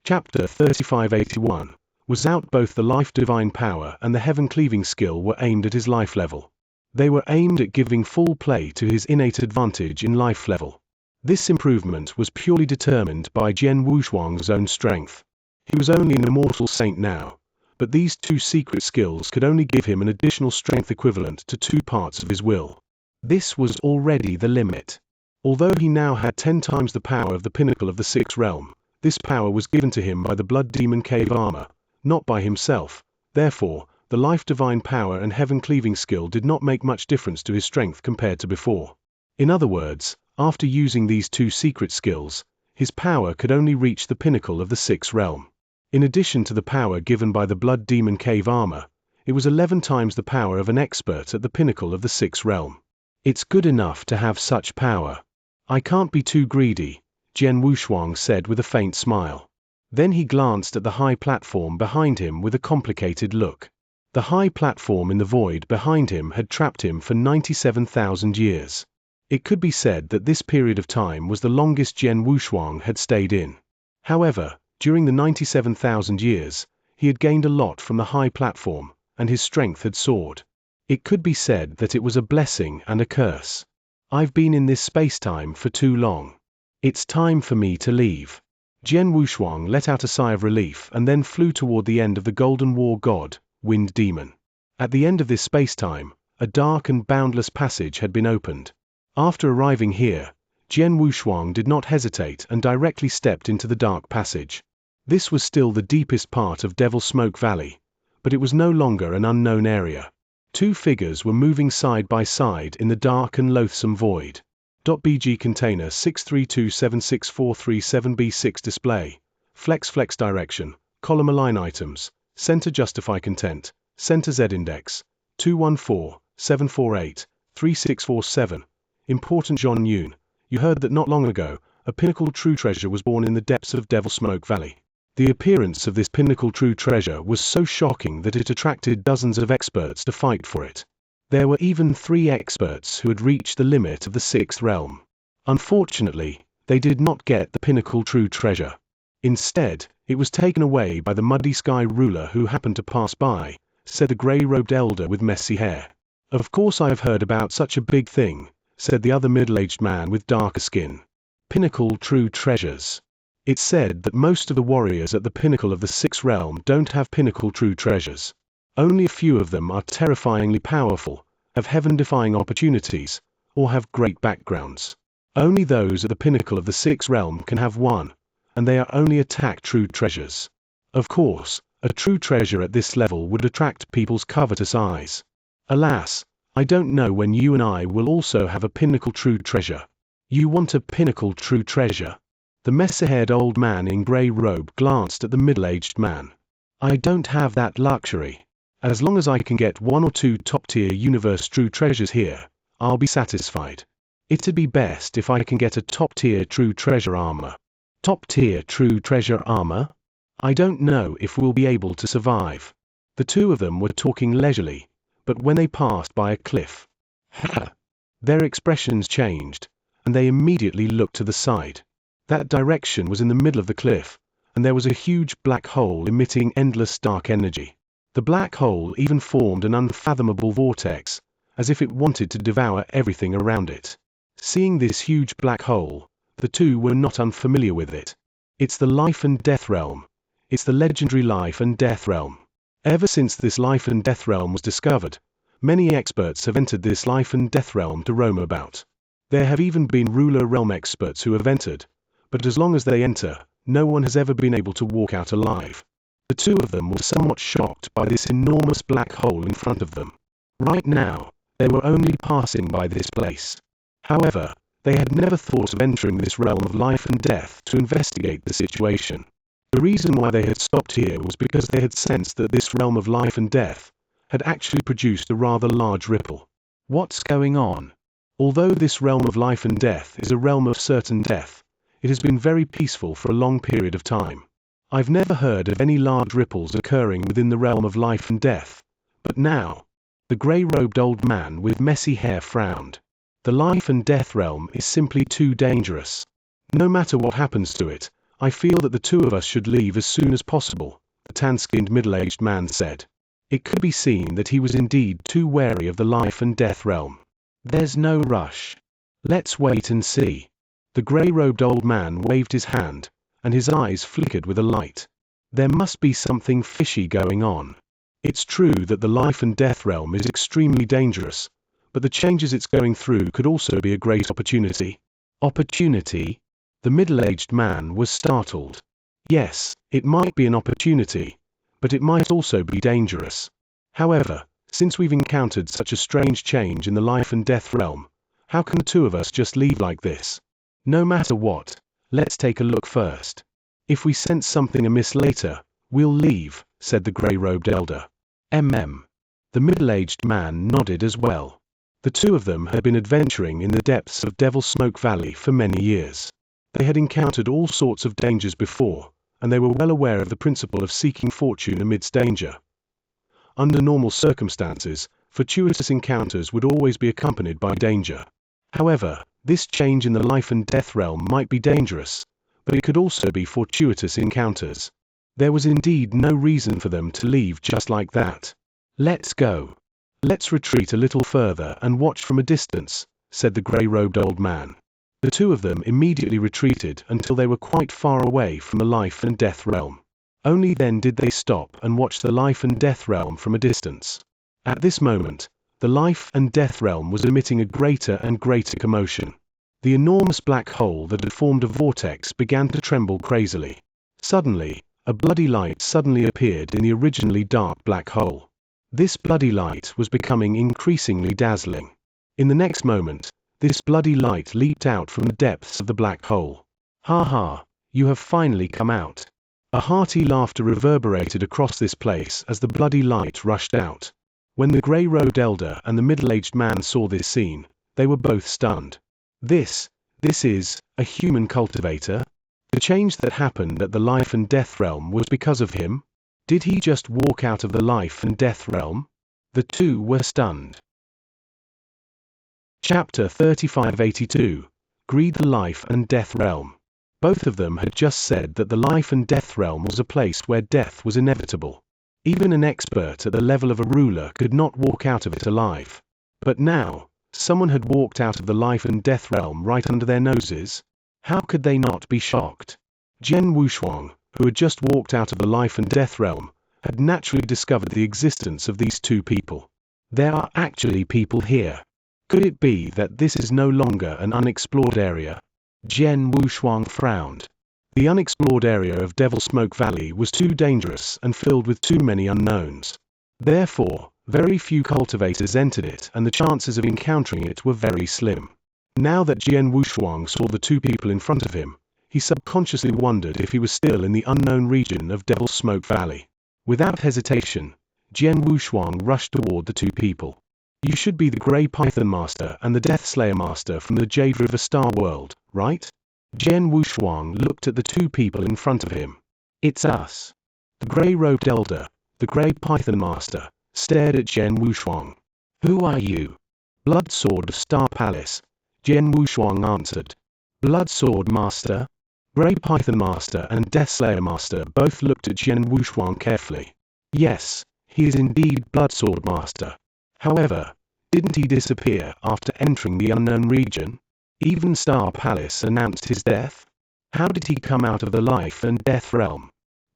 Chapter 3581 was out. Both the life divine power and the heaven cleaving skill were aimed at his life level. They were aimed at giving full play to his innate advantage in life level. This improvement was purely determined by Jian Wushuang's own strength. He was only an immortal saint now, but these two secret skills could only give him an additional strength equivalent to 2 parts of his will. This was already the limit. Although he now had 10 times the power of the pinnacle of the 6th realm, this power was given to him by the Blood Demon Cave armor, not by himself. Therefore, the life divine power and heaven cleaving skill did not make much difference to his strength compared to before. In other words, after using these 2 secret skills, his power could only reach the pinnacle of the 6th realm. In addition to the power given by the Blood Demon Cave armor, it was 11 times the power of an expert at the pinnacle of the 6th realm. It's good enough to have such power. I can't be too greedy, Jian Wushuang said with a faint smile. Then he glanced at the high platform behind him with a complicated look. The high platform in the void behind him had trapped him for 97,000 years. It could be said that this period of time was the longest Jian Wushuang had stayed in. However, during the 97,000 years, he had gained a lot from the high platform, and his strength had soared. It could be said that it was a blessing and a curse. I've been in this space-time for too long. It's time for me to leave. Jian Wushuang let out a sigh of relief and then flew toward the end of the Golden War God, Wind Demon. At the end of this space-time, a dark and boundless passage had been opened. After arriving here, Jian Wushuang did not hesitate and directly stepped into the dark passage. This was still the deepest part of Devil Smoke Valley, but it was no longer an unknown area. 2 figures were moving side by side in the dark and loathsome void. .bg container 632764337b6 display. Flex direction, column align items, center justify content, center Z index, 214-748-3647. Important John Yoon, you heard that not long ago, a pinnacle true treasure was born in the depths of Devil Smoke Valley. The appearance of this pinnacle true treasure was so shocking that it attracted dozens of experts to fight for it. There were even 3 experts who had reached the limit of the 6th realm. Unfortunately, they did not get the pinnacle true treasure. Instead, it was taken away by the Muddy Sky ruler who happened to pass by, said the grey-robed elder with messy hair. Of course I have heard about such a big thing, said the other middle-aged man with darker skin. Pinnacle true treasures. It's said that most of the warriors at the pinnacle of the 6th realm don't have pinnacle true treasures. Only a few of them are terrifyingly powerful, have heaven-defying opportunities, or have great backgrounds. Only those at the pinnacle of the 6th realm can have one, and they are only attack true treasures. Of course, a true treasure at this level would attract people's covetous eyes. Alas, I don't know when you and I will also have a pinnacle true treasure. You want a pinnacle true treasure? The messy-haired old man in grey robe glanced at the middle-aged man. I don't have that luxury. As long as I can get 1 or 2 top-tier universe true treasures here, I'll be satisfied. It'd be best if I can get a top-tier true treasure armor. Top-tier true treasure armor? I don't know if we'll be able to survive. The 2 of them were talking leisurely, but when they passed by a cliff, their expressions changed, and they immediately looked to the side. That direction was in the middle of the cliff, and there was a huge black hole emitting endless dark energy. The black hole even formed an unfathomable vortex, as if it wanted to devour everything around it. Seeing this huge black hole, the 2 were not unfamiliar with it. It's the life and death realm. It's the legendary life and death realm. Ever since this life and death realm was discovered, many experts have entered this life and death realm to roam about. There have even been ruler realm experts who have entered, but as long as they enter, no one has ever been able to walk out alive. The 2 of them were somewhat shocked by this enormous black hole in front of them. Right now, they were only passing by this place. However, they had never thought of entering this realm of life and death to investigate the situation. The reason why they had stopped here was because they had sensed that this realm of life and death had actually produced a rather large ripple. What's going on? Although this realm of life and death is a realm of certain death, it has been very peaceful for a long period of time. I've never heard of any large ripples occurring within the realm of life and death, but now, the grey-robed old man with messy hair frowned. The life and death realm is simply too dangerous. No matter what happens to it, I feel that the two of us should leave as soon as possible, the tan-skinned middle-aged man said. It could be seen that he was indeed too wary of the life and death realm. There's no rush. Let's wait and see. The grey-robed old man waved his hand, and his eyes flickered with a light. There must be something fishy going on. It's true that the life and death realm is extremely dangerous, but the changes it's going through could also be a great opportunity. Opportunity? The middle-aged man was startled. Yes, it might be an opportunity, but it might also be dangerous. However, since we've encountered such a strange change in the life and death realm, how can the two of us just leave like this? No matter what, let's take a look first. If we sense something amiss later, we'll leave, said the grey-robed elder. The middle-aged man nodded as well. The two of them had been adventuring in the depths of Devil's Smoke Valley for many years. They had encountered all sorts of dangers before, and they were well aware of the principle of seeking fortune amidst danger. Under normal circumstances, fortuitous encounters would always be accompanied by danger. However, this change in the life and death realm might be dangerous, but it could also be fortuitous encounters. There was indeed no reason for them to leave just like that. Let's go. Let's retreat a little further and watch from a distance, said the grey-robed old man. The two of them immediately retreated until they were quite far away from the life and death realm. Only then did they stop and watch the life and death realm from a distance. At this moment, the life and death realm was emitting a greater and greater commotion. The enormous black hole that had formed a vortex began to tremble crazily. Suddenly, a bloody light suddenly appeared in the originally dark black hole. This bloody light was becoming increasingly dazzling. In the next moment, this bloody light leaped out from the depths of the black hole. Ha ha, you have finally come out. A hearty laughter reverberated across this place as the bloody light rushed out. When the grey-robed elder and the middle-aged man saw this scene, they were both stunned. This is a human cultivator? The change that happened at the life and death realm was because of him? Did he just walk out of the life and death realm? The two were stunned. Chapter 3582. Greed, the life and death realm. Both of them had just said that the life and death realm was a place where death was inevitable. Even an expert at the level of a ruler could not walk out of it alive. But now, someone had walked out of the life and death realm right under their noses. How could they not be shocked? Jian Wushuang, who had just walked out of the life and death realm, had naturally discovered the existence of these two people. There are actually people here. Could it be that this is no longer an unexplored area? Jian Wushuang frowned. The unexplored area of Devil's Smoke Valley was too dangerous and filled with too many unknowns. Therefore, very few cultivators entered it, and the chances of encountering it were very slim. Now that Jian Wushuang saw the two people in front of him, he subconsciously wondered if he was still in the unknown region of Devil's Smoke Valley. Without hesitation, Jian Wushuang rushed toward the two people. You should be the Grey Python Master and the Death Slayer Master from the Jade River Star World, right? Jian Wushuang looked at the two people in front of him. It's us. The grey-robed elder, the Grey Python Master, stared at Jian Wushuang. Who are you? Blood Sword of Star Palace, Jian Wushuang answered. Blood Sword Master? Grey Python Master and Death Slayer Master both looked at Jian Wushuang carefully. Yes, he is indeed Blood Sword Master. However, didn't he disappear after entering the unknown region? Even Star Palace announced his death? How did he come out of the life and death realm?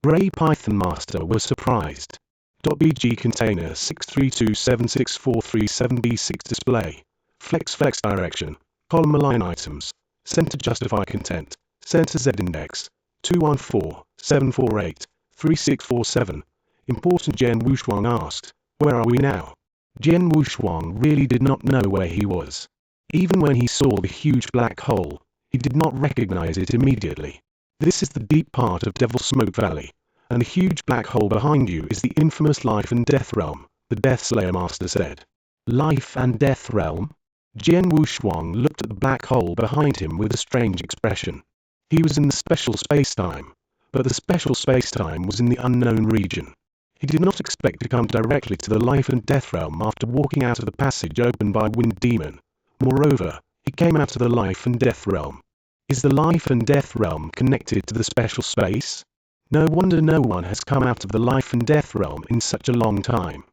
Grey Python Master was surprised. .bg container 632764337b6 display. Flex direction. Column align items. Center justify content. Center Z index. 2147483647. Important Jian Wushuang asked, where are we now? Jian Wushuang really did not know where he was. Even when he saw the huge black hole, he did not recognize it immediately. This is the deep part of Devil's Smoke Valley, and the huge black hole behind you is the infamous life and death realm, the Death Slayer Master said. Life and death realm? Jian Wushuang looked at the black hole behind him with a strange expression. He was in the special space-time, but the special space-time was in the unknown region. He did not expect to come directly to the life and death realm after walking out of the passage opened by Wind Demon. Moreover, he came out of the life and death realm. Is the life and death realm connected to the special space? No wonder no one has come out of the life and death realm in such a long time.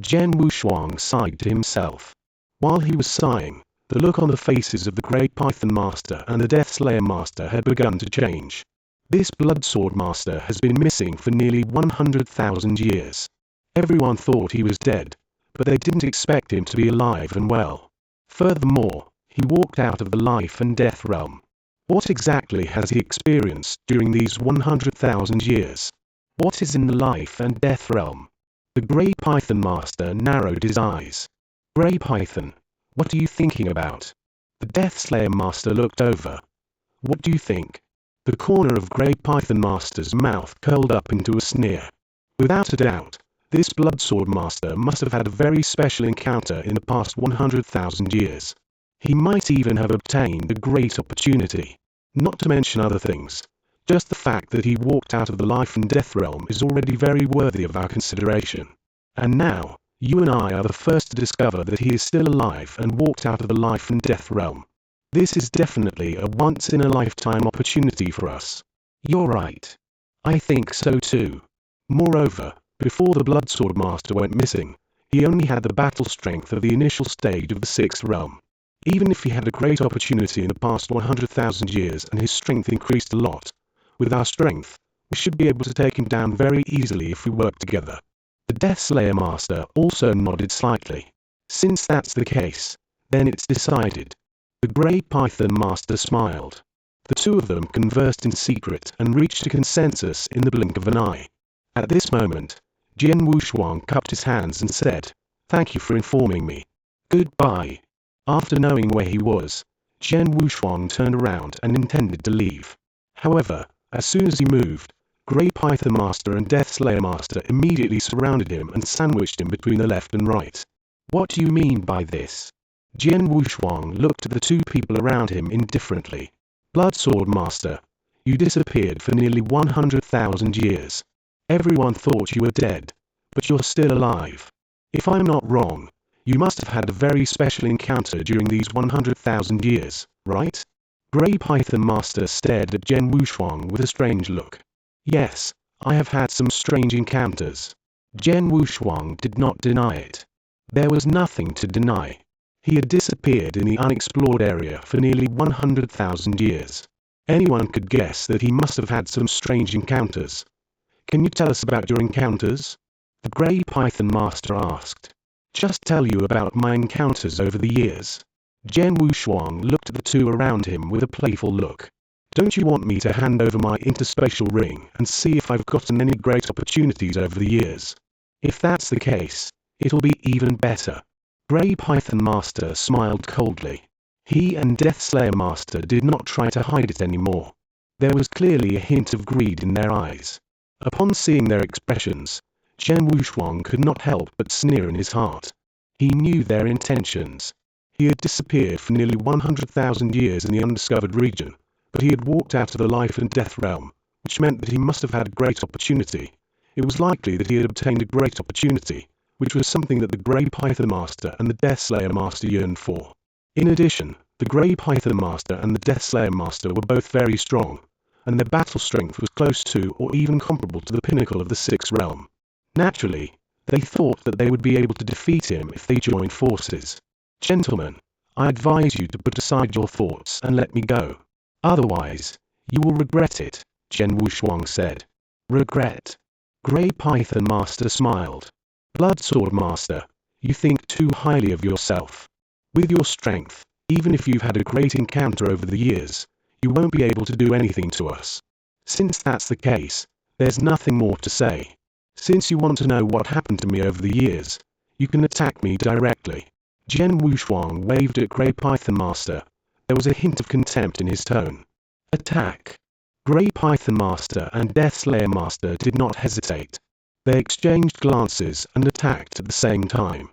Jian Wushuang sighed to himself. While he was sighing, the look on the faces of the Great Python Master and the Death Slayer Master had begun to change. This Blood Sword Master has been missing for nearly 100,000 years. Everyone thought he was dead, but they didn't expect him to be alive and well. Furthermore, he walked out of the life and death realm. What exactly has he experienced during these 100,000 years? What is in the life and death realm? The Grey Python Master narrowed his eyes. Grey Python, what are you thinking about? The Death Slayer Master looked over. What do you think? The corner of Grey Python Master's mouth curled up into a sneer. Without a doubt, this Blood Sword Master must have had a very special encounter in the past 100,000 years. He might even have obtained a great opportunity. Not to mention other things. Just the fact that he walked out of the life and death realm is already very worthy of our consideration. And now, you and I are the first to discover that he is still alive and walked out of the life and death realm. This is definitely a once-in-a-lifetime opportunity for us. You're right. I think so too. Moreover, before the Blood Sword Master went missing, he only had the battle strength of the initial stage of the 6th realm. Even if he had a great opportunity in the past 100,000 years and his strength increased a lot, with our strength, we should be able to take him down very easily if we work together. The Death Slayer Master also nodded slightly. Since that's the case, then it's decided. The Grey Python Master smiled. The two of them conversed in secret and reached a consensus in the blink of an eye. At this moment, Jian Wushuang cupped his hands and said, "Thank you for informing me. Goodbye." After knowing where he was, Jian Wushuang turned around and intended to leave. However, as soon as he moved, Grey Python Master and Death Slayer Master immediately surrounded him and sandwiched him between the left and right. What do you mean by this? Jian Wushuang looked at the two people around him indifferently. Blood Sword Master, you disappeared for nearly 100,000 years. Everyone thought you were dead, but you're still alive. If I'm not wrong, you must have had a very special encounter during these 100,000 years, right? Grey Python Master stared at Jian Wushuang with a strange look. Yes, I have had some strange encounters. Jian Wushuang did not deny it. There was nothing to deny. He had disappeared in the unexplored area for nearly 100,000 years. Anyone could guess that he must have had some strange encounters. Can you tell us about your encounters? The Grey Python Master asked. Just tell you about my encounters over the years. Jian Wushuang looked at the two around him with a playful look. Don't you want me to hand over my interspatial ring and see if I've gotten any great opportunities over the years? If that's the case, it'll be even better. Grey Python Master smiled coldly. He and Death Slayer Master did not try to hide it anymore. There was clearly a hint of greed in their eyes. Upon seeing their expressions, Jian Wushuang could not help but sneer in his heart. He knew their intentions. He had disappeared for nearly 100,000 years in the undiscovered region, but he had walked out of the life and death realm, which meant that he must have had a great opportunity. It was likely that he had obtained a great opportunity, which was something that the Grey Python Master and the Death Slayer Master yearned for. In addition, the Grey Python Master and the Death Slayer Master were both very strong, and their battle strength was close to or even comparable to the pinnacle of the 6th realm. Naturally, they thought that they would be able to defeat him if they joined forces. Gentlemen, I advise you to put aside your thoughts and let me go. Otherwise, you will regret it, Jian Wushuang said. Regret? Grey Python Master smiled. Blood Sword Master, you think too highly of yourself. With your strength, even if you've had a great encounter over the years, you won't be able to do anything to us. Since that's the case, there's nothing more to say. Since you want to know what happened to me over the years, you can attack me directly. Jian Wushuang waved at Grey Python Master. There was a hint of contempt in his tone. Attack. Grey Python Master and Death Slayer Master did not hesitate. They exchanged glances and attacked at the same time.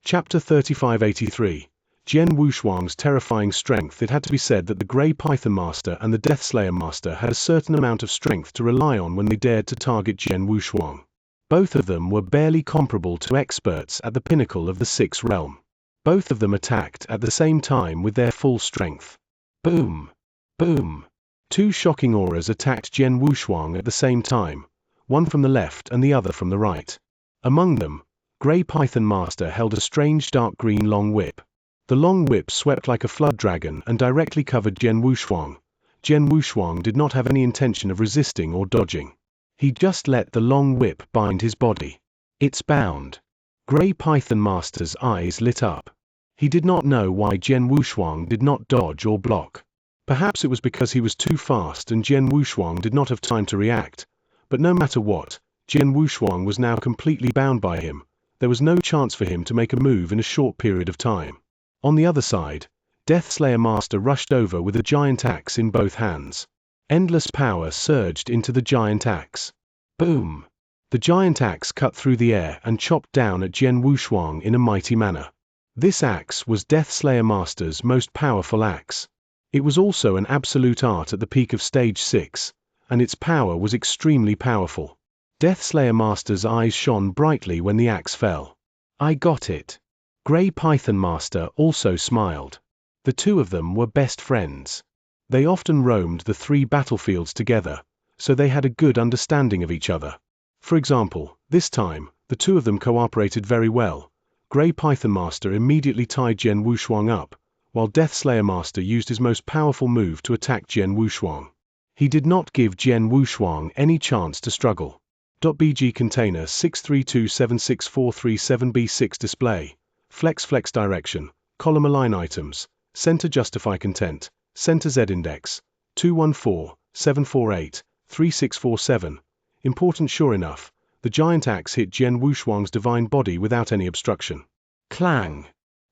Chapter 3583. Jian Wushuang's terrifying strength. It had to be said that the Grey Python Master and the Death Slayer Master had a certain amount of strength to rely on when they dared to target Jian Wushuang. Both of them were barely comparable to experts at the pinnacle of the 6th realm. Both of them attacked at the same time with their full strength. Boom! Boom! Two shocking auras attacked Jian Wushuang at the same time, one from the left and the other from the right. Among them, Grey Python Master held a strange dark green long whip. The long whip swept like a flood dragon and directly covered Jian Wushuang. Jian Wushuang did not have any intention of resisting or dodging. He just let the long whip bind his body. It's bound. Grey Python Master's eyes lit up. He did not know why Jian Wushuang did not dodge or block. Perhaps it was because he was too fast and Jian Wushuang did not have time to react. But no matter what, Jian Wushuang was now completely bound by him. There was no chance for him to make a move in a short period of time. On the other side, Deathslayer Master rushed over with a giant axe in both hands. Endless power surged into the giant axe. Boom! The giant axe cut through the air and chopped down at Jian Wushuang in a mighty manner. This axe was Deathslayer Master's most powerful axe. It was also an absolute art at the peak of Stage 6, and its power was extremely powerful. Deathslayer Master's eyes shone brightly when the axe fell. I got it. Grey Python Master also smiled. The two of them were best friends. They often roamed the three battlefields together, so they had a good understanding of each other. For example, this time, the two of them cooperated very well. Grey Python Master immediately tied Jian Wushuang up, while Deathslayer Master used his most powerful move to attack Jian Wushuang. He did not give Jian Wushuang any chance to struggle. .bg container 632764337b6 display. Flex direction, column align items, center justify content, center Z index, 214-748-3647. Important sure enough, the giant axe hit Jian Wushuang's divine body without any obstruction. Clang!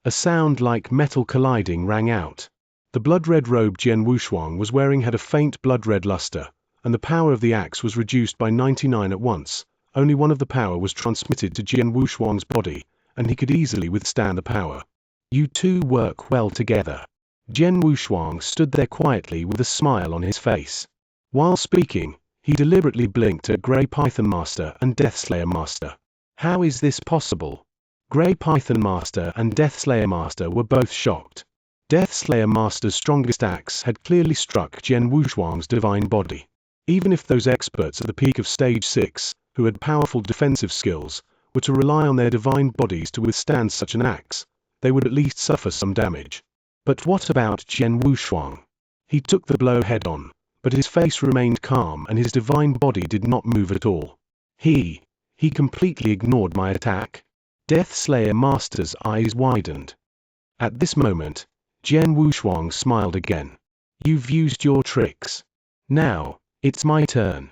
A sound like metal colliding rang out. The blood-red robe Jian Wushuang was wearing had a faint blood-red luster, and the power of the axe was reduced by 99 at once. Only one of the power was transmitted to Jian Wushuang's body, and he could easily withstand the power. You two work well together. Jian Wushuang stood there quietly with a smile on his face. While speaking, he deliberately blinked at Grey Python Master and Deathslayer Master. How is this possible? Grey Python Master and Deathslayer Master were both shocked. Deathslayer Master's strongest axe had clearly struck Jian Wushuang's divine body. Even if those experts at the peak of Stage 6, who had powerful defensive skills, were to rely on their divine bodies to withstand such an axe, they would at least suffer some damage. But what about Jian Wushuang? He took the blow head-on, but his face remained calm and his divine body did not move at all. He completely ignored my attack. Deathslayer Master's eyes widened. At this moment, Jian Wushuang smiled again. You've used your tricks. Now, it's my turn.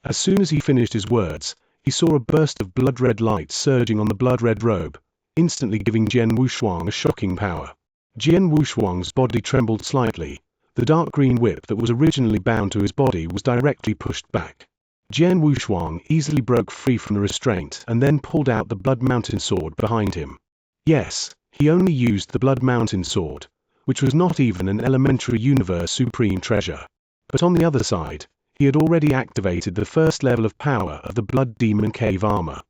As soon as he finished his words, he saw a burst of blood-red light surging on the blood-red robe, instantly giving Jian Wushuang a shocking power. Jian Wushuang's body trembled slightly. The dark green whip that was originally bound to his body was directly pushed back. Jian Wushuang easily broke free from the restraint and then pulled out the Blood Mountain sword behind him. Yes, he only used the Blood Mountain sword, which was not even an elementary universe supreme treasure. But on the other side, he had already activated the first level of power of the Blood Demon Cave armor.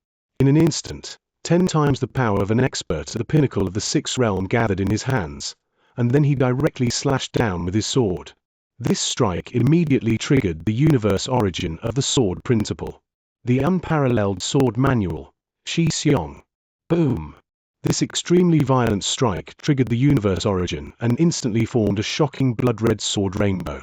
In an instant, 10 times the power of an expert at the pinnacle of the sixth realm gathered in his hands, and then he directly slashed down with his sword. This strike immediately triggered the universe origin of the sword principle. The unparalleled sword manual, Xianxia. Boom! This extremely violent strike triggered the universe origin and instantly formed a shocking blood-red sword rainbow.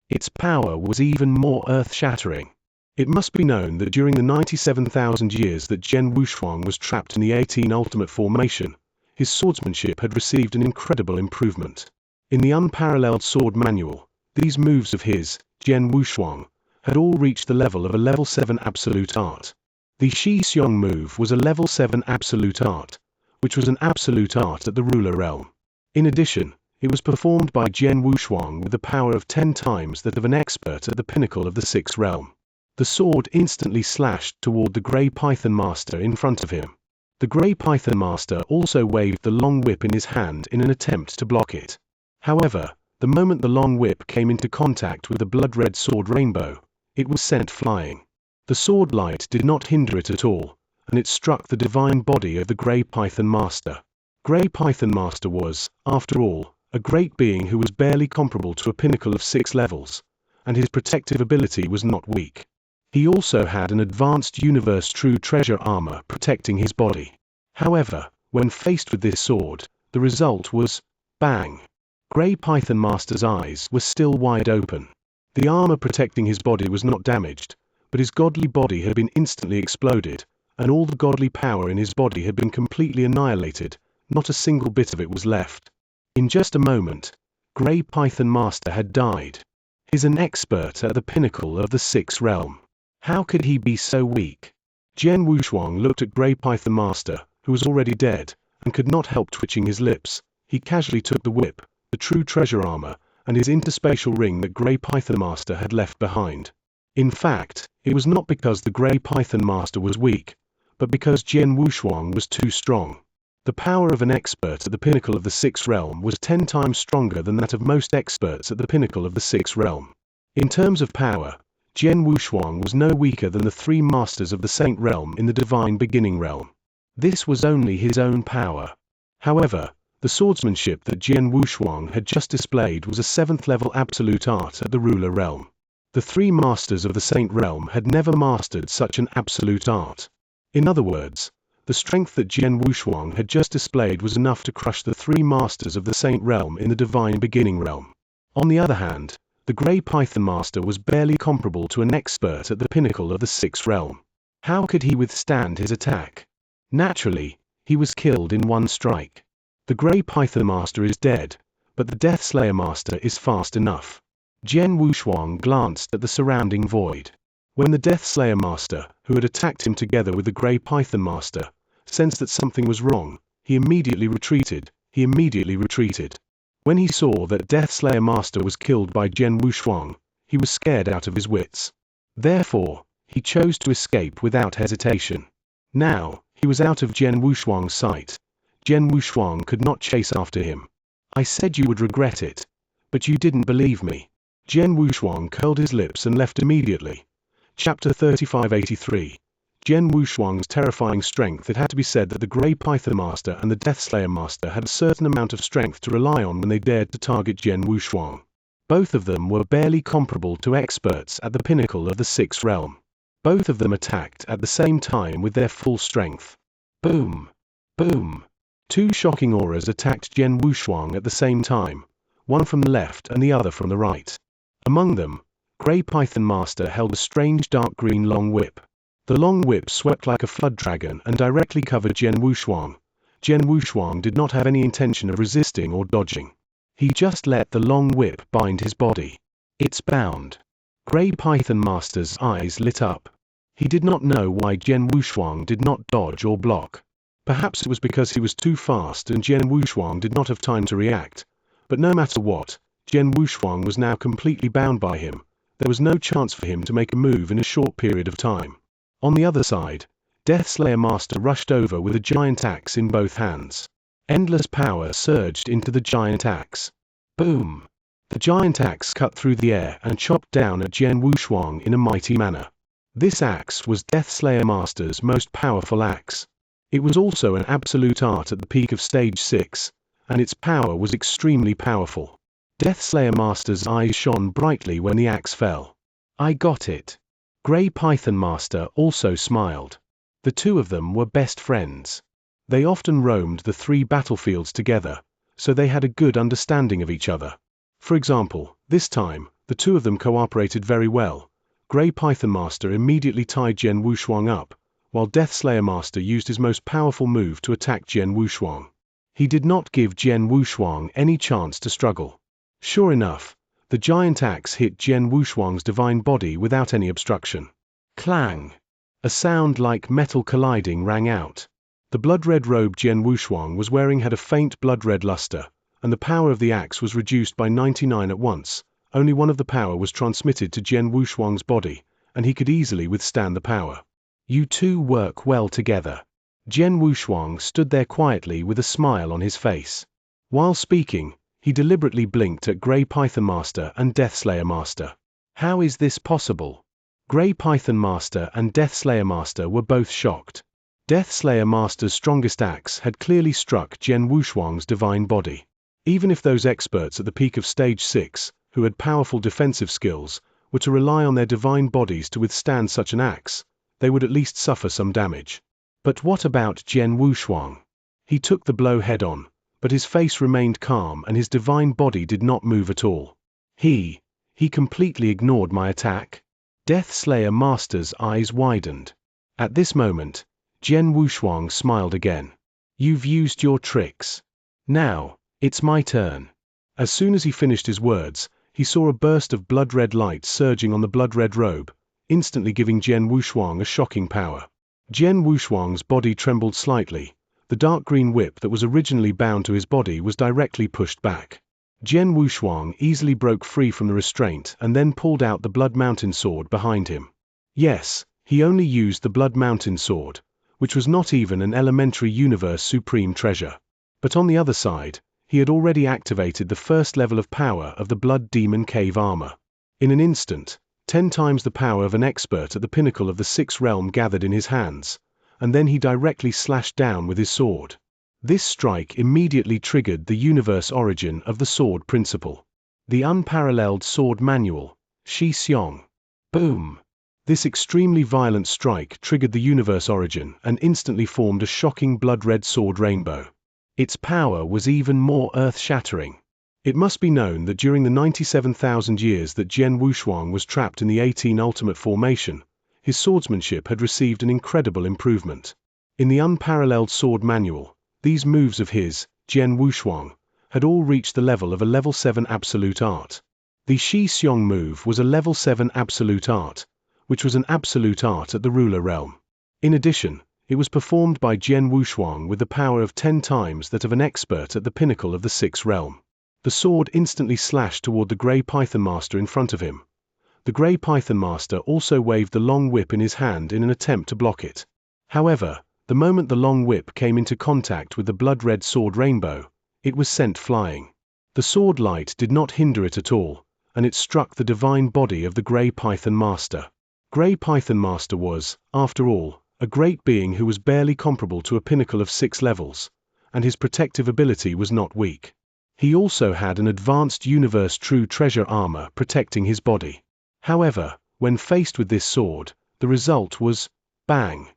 Its power was even more earth-shattering. It must be known that during the 97,000 years that Jian Wushuang was trapped in the 18 Ultimate Formation, his swordsmanship had received an incredible improvement. In the unparalleled sword manual, these moves of his, Jian Wushuang, had all reached the level of a level 7 absolute art. The Xianxia move was a level 7 absolute art, which was an absolute art at the ruler realm. In addition, it was performed by Jian Wushuang with the power of 10 times that of an expert at the pinnacle of the sixth realm. The sword instantly slashed toward the Grey Python Master in front of him. The Grey Python Master also waved the long whip in his hand in an attempt to block it. However, the moment the long whip came into contact with the blood-red sword rainbow, it was sent flying. The sword light did not hinder it at all, and it struck the divine body of the Grey Python Master. Grey Python Master was, after all, a great being who was barely comparable to a pinnacle of 6 levels, and his protective ability was not weak. He also had an advanced universe true treasure armor protecting his body. However, when faced with this sword, the result was bang. Grey Python Master's eyes were still wide open. The armor protecting his body was not damaged, but his godly body had been instantly exploded, and all the godly power in his body had been completely annihilated. Not a single bit of it was left. In just a moment, Grey Python Master had died. He's an expert at the pinnacle of the 6th realm. How could he be so weak? Jian Wushuang looked at Grey Python Master, who was already dead, and could not help twitching his lips. He casually took the whip, the true treasure armor, and his interspatial ring that Grey Python Master had left behind. In fact, it was not because the Grey Python Master was weak, but because Jian Wushuang was too strong. The power of an expert at the pinnacle of the 6th realm was 10 times stronger than that of most experts at the pinnacle of the 6th realm. In terms of power, Jian Wushuang was no weaker than the 3 masters of the Saint realm in the divine beginning realm. This was only his own power. However, the swordsmanship that Jian Wushuang had just displayed was a 7th level absolute art at the ruler realm. The 3 masters of the Saint realm had never mastered such an absolute art. In other words, the strength that Jian Wushuang had just displayed was enough to crush the 3 masters of the Saint realm in the divine beginning realm. On the other hand, the Grey Python Master was barely comparable to an expert at the pinnacle of the 6th realm. How could he withstand his attack? Naturally, he was killed in one strike. The Grey Python Master is dead, but the Death Slayer Master is fast enough. Jian Wushuang glanced at the surrounding void. When the Death Slayer Master, who had attacked him together with the Grey Python Master, sensed that something was wrong, he immediately retreated. When he saw that Death Slayer Master was killed by Jian Wushuang, he was scared out of his wits. Therefore, he chose to escape without hesitation. Now, he was out of Jian Wushuang's sight. Jian Wushuang could not chase after him. I said you would regret it, but you didn't believe me. Jian Wushuang curled his lips and left immediately. Chapter 3583. Jian Wushuang's terrifying strength. It had to be said that the Grey Python Master and the Death Slayer Master had a certain amount of strength to rely on when they dared to target Jian Wushuang. Both of them were barely comparable to experts at the pinnacle of the 6th realm. Both of them attacked at the same time with their full strength. Boom! Boom! 2 shocking auras attacked Jian Wushuang at the same time, one from the left and the other from the right. Among them, Grey Python Master held a strange dark green long whip. The long whip swept like a flood dragon and directly covered Jian Wushuang. Jian Wushuang did not have any intention of resisting or dodging. He just let the long whip bind his body. It's bound. Grey Python Master's eyes lit up. He did not know why Jian Wushuang did not dodge or block. Perhaps it was because he was too fast and Jian Wushuang did not have time to react. But no matter what, Jian Wushuang was now completely bound by him. There was no chance for him to make a move in a short period of time. On the other side, Death Slayer Master rushed over with a giant axe in both hands. Endless power surged into the giant axe. Boom! The giant axe cut through the air and chopped down at Jian Wushuang in a mighty manner. This axe was Death Slayer Master's most powerful axe. It was also an absolute art at the peak of stage 6, and its power was extremely powerful. Death Slayer Master's eyes shone brightly when the axe fell. I got it. Grey Python Master also smiled. The 2 of them were best friends. They often roamed the 3 battlefields together, so they had a good understanding of each other. For example, this time, the 2 of them cooperated very well. Grey Python Master immediately tied Jian Wushuang up, while Death Slayer Master used his most powerful move to attack Jian Wushuang. He did not give Jian Wushuang any chance to struggle. Sure enough, the giant axe hit Jian Wushuang's divine body without any obstruction. Clang! A sound like metal colliding rang out. The blood-red robe Jian Wushuang was wearing had a faint blood-red luster, and the power of the axe was reduced by 99 at once. Only one of the power was transmitted to Jian Wushuang's body, and he could easily withstand the power. You 2 work well together. Jian Wushuang stood there quietly with a smile on his face. While speaking, he deliberately blinked at Grey Python Master and Death Slayer Master. How is this possible? Grey Python Master and Death Slayer Master were both shocked. Death Slayer Master's strongest axe had clearly struck Jian Wushuang's divine body. Even if those experts at the peak of Stage 6, who had powerful defensive skills, were to rely on their divine bodies to withstand such an axe, they would at least suffer some damage. But what about Jian Wushuang? He took the blow head-on, but his face remained calm and his divine body did not move at all. He completely ignored my attack? Death Slayer Master's eyes widened. At this moment, Jian Wushuang smiled again. You've used your tricks. Now, it's my turn. As soon as he finished his words, he saw a burst of blood-red light surging on the blood-red robe, instantly giving Jian Wushuang a shocking power. Jian Wushuang's body trembled slightly. The dark green whip that was originally bound to his body was directly pushed back. Jian Wushuang easily broke free from the restraint and then pulled out the Blood Mountain sword behind him. Yes, he only used the Blood Mountain sword, which was not even an elementary universe supreme treasure. But on the other side, he had already activated the first level of power of the Blood Demon Cave armor. In an instant, 10 times the power of an expert at the pinnacle of the 6th realm gathered in his hands, and then he directly slashed down with his sword. This strike immediately triggered the universe origin of the sword principle. The unparalleled sword manual, Xianxia. Boom! This extremely violent strike triggered the universe origin and instantly formed a shocking blood-red sword rainbow. Its power was even more earth-shattering. It must be known that during the 97,000 years that Jian Wushuang was trapped in the 18 Ultimate Formation, his swordsmanship had received an incredible improvement. In the unparalleled sword manual, these moves of his, Jian Wushuang, had all reached the level of a level 7 absolute art. The Xianxia move was a level 7 absolute art, which was an absolute art at the ruler realm. In addition, it was performed by Jian Wushuang with the power of 10 times that of an expert at the pinnacle of the 6th realm. The sword instantly slashed toward the Grey Python Master in front of him. The Grey Python Master also waved the long whip in his hand in an attempt to block it. However, the moment the long whip came into contact with the blood-red sword rainbow, it was sent flying. The sword light did not hinder it at all, and it struck the divine body of the Grey Python Master. Grey Python Master was, after all, a great being who was barely comparable to a pinnacle of 6 levels, and his protective ability was not weak. He also had an advanced universe true treasure armor protecting his body. However, when faced with this sword, the result was bang.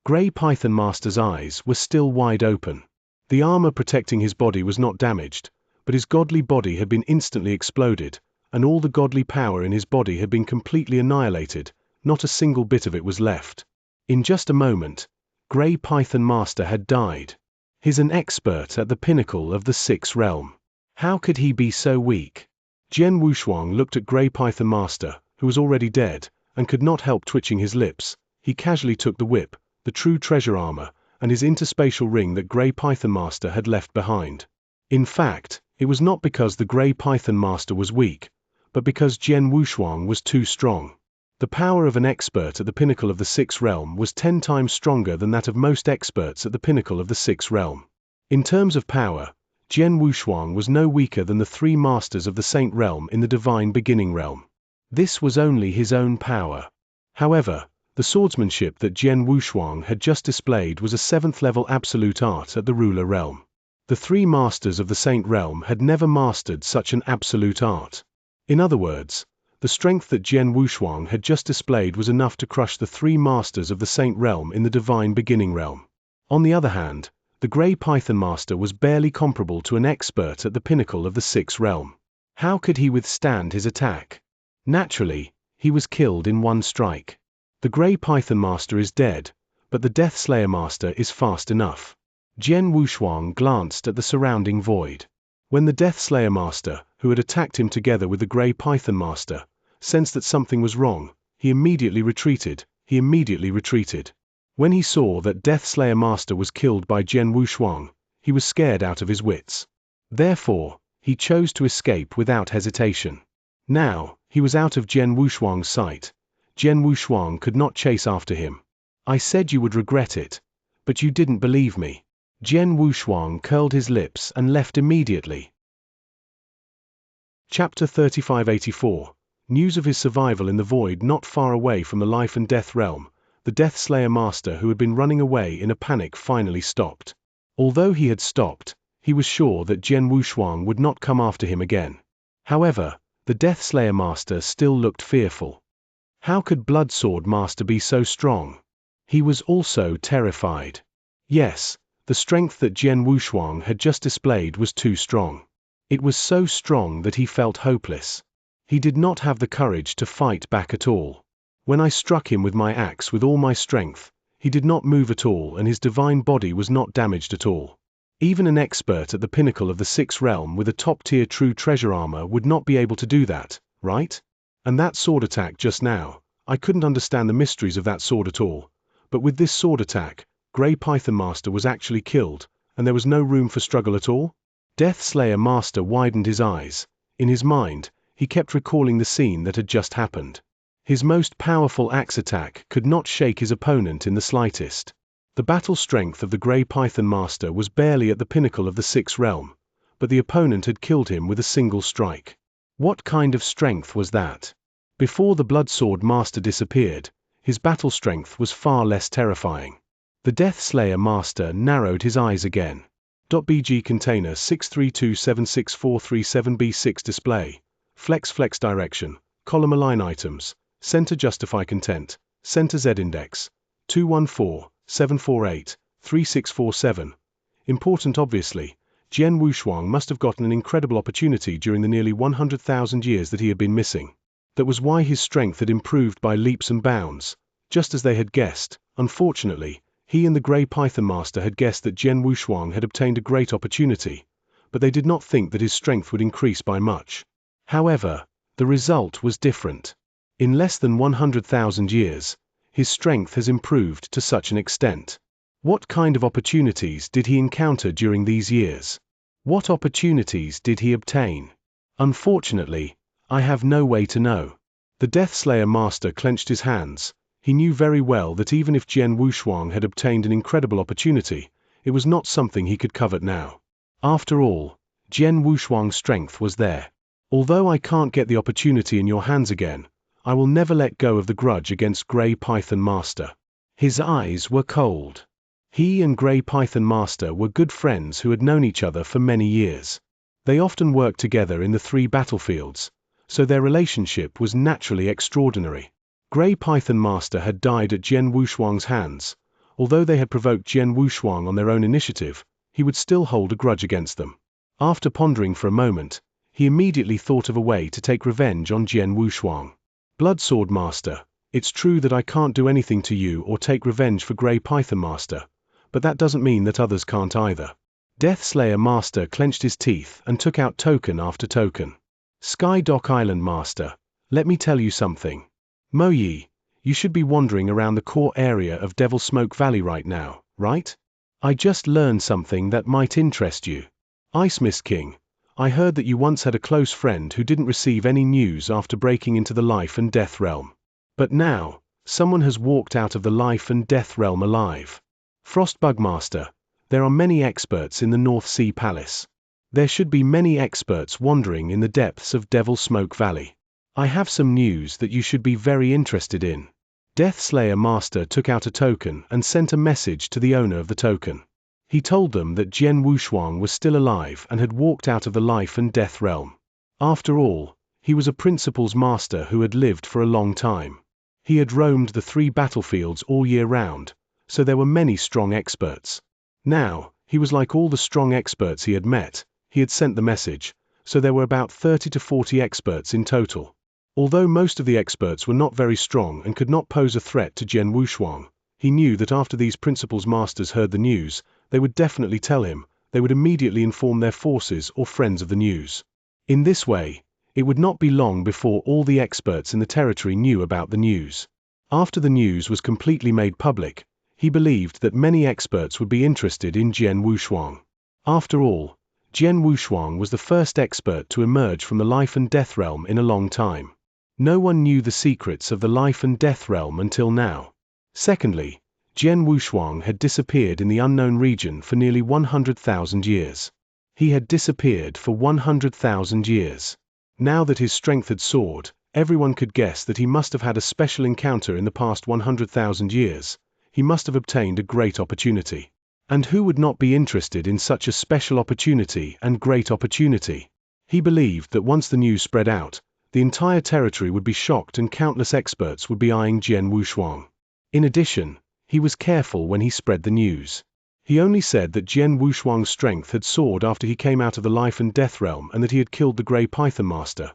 Grey Python Master's eyes were still wide open. The armor protecting his body was not damaged, but his godly body had been instantly exploded, and all the godly power in his body had been completely annihilated, not a single bit of it was left. In just a moment, Grey Python Master had died. He's an expert at the pinnacle of the 6th realm. How could he be so weak? Jian Wushuang looked at Grey Python Master, who was already dead, and could not help twitching his lips. He casually took the whip, the true treasure armor, and his interspatial ring that Grey Python Master had left behind. In fact, it was not because the Grey Python Master was weak, but because Jian Wushuang was too strong. The power of an expert at the pinnacle of the 6th realm was 10 times stronger than that of most experts at the pinnacle of the 6th realm. In terms of power, Jian Wushuang was no weaker than the 3 masters of the Saint realm in the divine beginning realm. This was only his own power. However, the swordsmanship that Jian Wushuang had just displayed was a 7th level absolute art at the ruler realm. The 3 masters of the Saint realm had never mastered such an absolute art. In other words, the strength that Jian Wushuang had just displayed was enough to crush the 3 masters of the Saint realm in the divine beginning realm. On the other hand, the Grey Python Master was barely comparable to an expert at the pinnacle of the 6th realm. How could he withstand his attack? Naturally, he was killed in one strike. The Grey Python Master is dead, but the Death Slayer Master is fast enough. Jian Wushuang glanced at the surrounding void. When the Death Slayer Master, who had attacked him together with the Grey Python Master, sensed that something was wrong, he immediately retreated. When he saw that Death Slayer Master was killed by Jian Wushuang, he was scared out of his wits. Therefore, he chose to escape without hesitation. Now, he was out of Jian Wushuang's sight. Jian Wushuang could not chase after him. I said you would regret it, but you didn't believe me. Jian Wushuang curled his lips and left immediately. Chapter 3584. News of his survival in the void not far away from the life and death realm. The Death Slayer Master who had been running away in a panic finally stopped. Although he had stopped, He was sure that Jian Wushuang would not come after him again. However, the Death Slayer Master still looked fearful. How could Blood Sword Master be so strong? He was also terrified. Yes, the strength that Jian Wushuang had just displayed was too strong. It was so strong that he felt hopeless. He did not have the courage to fight back at all. When I struck him with my axe with all my strength, he did not move at all and his divine body was not damaged at all. Even an expert at the pinnacle of the sixth realm with a top-tier true treasure armor would not be able to do that, right? And that sword attack just now, I couldn't understand the mysteries of that sword at all. But with this sword attack, Grey Python Master was actually killed, and there was no room for struggle at all? Death Slayer Master widened his eyes. In his mind, he kept recalling the scene that had just happened. His most powerful axe attack could not shake his opponent in the slightest. The battle strength of the Grey Python Master was barely at the pinnacle of the sixth realm, but the opponent had killed him with a single strike. What kind of strength was that? Before the Blood Sword Master disappeared, his battle strength was far less terrifying. The Death Slayer Master narrowed his eyes again. .bg container 632764337b6 display. Flex direction, column align items, center justify content, center Z index, 214-748-3647. Important obviously, Jian Wushuang must have gotten an incredible opportunity during the nearly 100,000 years that he had been missing. That was why his strength had improved by leaps and bounds, just as they had guessed. Unfortunately, he and the Grey Python Master had guessed that Jian Wushuang had obtained a great opportunity, but they did not think that his strength would increase by much. However, the result was different. In less than 100,000 years, his strength has improved to such an extent. What kind of opportunities did he encounter during these years? What opportunities did he obtain? Unfortunately, I have no way to know. The Death Slayer Master clenched his hands. He knew very well that even if Jian Wushuang had obtained an incredible opportunity, it was not something he could covet now. After all, Jian Wushuang's strength was there. Although I can't get the opportunity in your hands again, I will never let go of the grudge against Grey Python Master. His eyes were cold. He and Grey Python Master were good friends who had known each other for many years. They often worked together in the 3 battlefields, so their relationship was naturally extraordinary. Grey Python Master had died at Jian Wushuang's hands. Although they had provoked Jian Wushuang on their own initiative, he would still hold a grudge against them. After pondering for a moment, he immediately thought of a way to take revenge on Jian Wushuang. Blood Sword Master, it's true that I can't do anything to you or take revenge for Grey Python Master, but that doesn't mean that others can't either. Death Slayer Master clenched his teeth and took out token after token. Sky Dock Island Master, let me tell you something. Mo Yi, you should be wandering around the core area of Devil Smoke Valley right now, right? I just learned something that might interest you. Ice Mist King, I heard that you once had a close friend who didn't receive any news after breaking into the life and death realm. But now, someone has walked out of the life and death realm alive. Frostbug Master, there are many experts in the North Sea Palace. There should be many experts wandering in the depths of Devil Smoke Valley. I have some news that you should be very interested in. Death Slayer Master took out a token and sent a message to the owner of the token. He told them that Jian Wushuang was still alive and had walked out of the life and death realm. After all, he was a principal's master who had lived for a long time. He had roamed the 3 battlefields all year round, so there were many strong experts. Now, he was like all the strong experts he had met. He had sent the message, so there were about 30 to 40 experts in total. Although most of the experts were not very strong and could not pose a threat to Jian Wushuang, he knew that after these principal's masters heard the news, they would definitely tell him. They would immediately inform their forces or friends of the news. In this way, it would not be long before all the experts in the territory knew about the news. After the news was completely made public, he believed that many experts would be interested in Jian Wushuang. After all, Jian Wushuang was the first expert to emerge from the life and death realm in a long time. No one knew the secrets of the life and death realm until now. Secondly, Jian Wushuang had disappeared in the unknown region for nearly 100,000 years. He had disappeared for 100,000 years. Now that his strength had soared, everyone could guess that he must have had a special encounter in the past 100,000 years. He must have obtained a great opportunity. And who would not be interested in such a special opportunity and great opportunity? He believed that once the news spread out, the entire territory would be shocked and countless experts would be eyeing Jian Wushuang. In addition, he was careful when he spread the news. He only said that Jian Wushuang's strength had soared after he came out of the life and death realm and that he had killed the Grey Python Master.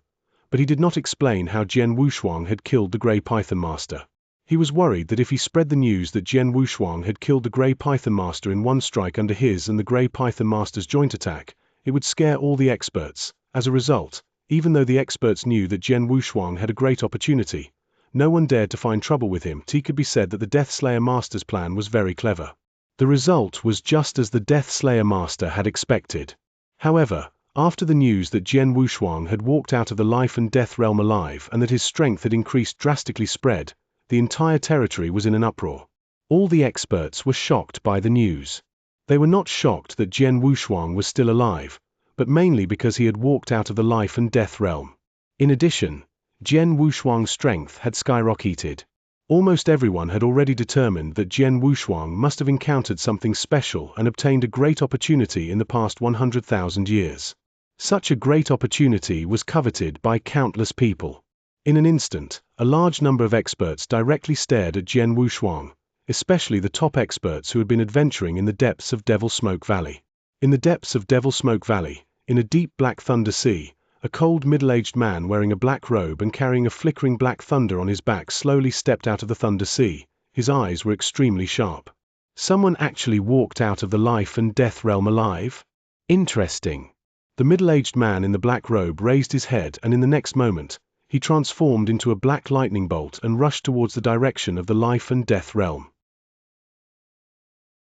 But he did not explain how Jian Wushuang had killed the Grey Python Master. He was worried that if he spread the news that Jian Wushuang had killed the Grey Python Master in one strike under his and the Grey Python Master's joint attack, it would scare all the experts. As a result, even though the experts knew that Jian Wushuang had a great opportunity, no one dared to find trouble with him. It could be said that the Death Slayer Master's plan was very clever. The result was just as the Death Slayer Master had expected. However, after the news that Jian Wushuang had walked out of the life and death realm alive and that his strength had increased drastically spread, the entire territory was in an uproar. All the experts were shocked by the news. They were not shocked that Jian Wushuang was still alive, but mainly because he had walked out of the life and death realm. In addition, Jian Wushuang's strength had skyrocketed. Almost everyone had already determined that Jian Wushuang must have encountered something special and obtained a great opportunity in the past 100,000 years. Such a great opportunity was coveted by countless people. In an instant, a large number of experts directly stared at Jian Wushuang, especially the top experts who had been adventuring in the depths of Devil Smoke Valley. In the depths of Devil Smoke Valley, in a deep black thunder sea, a cold middle-aged man wearing a black robe and carrying a flickering black thunder on his back slowly stepped out of the thunder sea. His eyes were extremely sharp. Someone actually walked out of the life and death realm alive? Interesting. The middle-aged man in the black robe raised his head and in the next moment, he transformed into a black lightning bolt and rushed towards the direction of the life and death realm.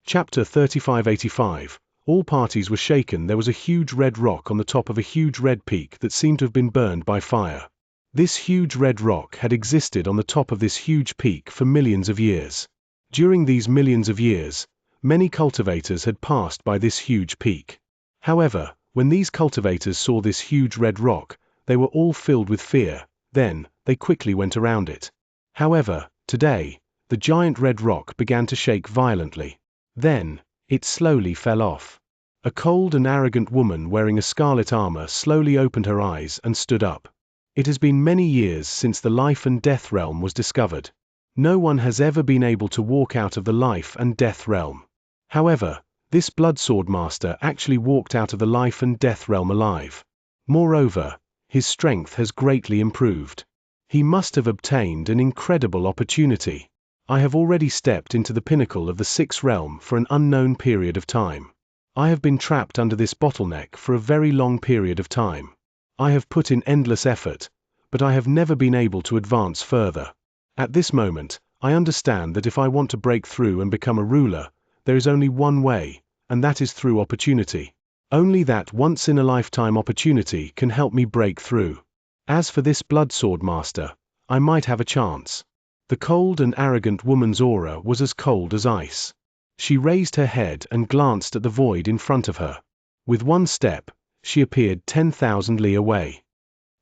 Chapter 3585. All parties were shaken. There was a huge red rock on the top of a huge red peak that seemed to have been burned by fire. This huge red rock had existed on the top of this huge peak for millions of years. During these millions of years, many cultivators had passed by this huge peak. However, when these cultivators saw this huge red rock, they were all filled with fear. Then, they quickly went around it. However, today, the giant red rock began to shake violently. Then, it slowly fell off. A cold and arrogant woman wearing a scarlet armor slowly opened her eyes and stood up. It has been many years since the life and death realm was discovered. No one has ever been able to walk out of the life and death realm. However, this Blood Sword Master actually walked out of the life and death realm alive. Moreover, his strength has greatly improved. He must have obtained an incredible opportunity. I have already stepped into the pinnacle of the sixth realm for an unknown period of time. I have been trapped under this bottleneck for a very long period of time. I have put in endless effort, but I have never been able to advance further. At this moment, I understand that if I want to break through and become a ruler, there is only one way, and that is through opportunity. Only that once-in-a-lifetime opportunity can help me break through. As for this Blood Sword Master, I might have a chance. The cold and arrogant woman's aura was as cold as ice. She raised her head and glanced at the void in front of her. With one step, she appeared 10,000 li away.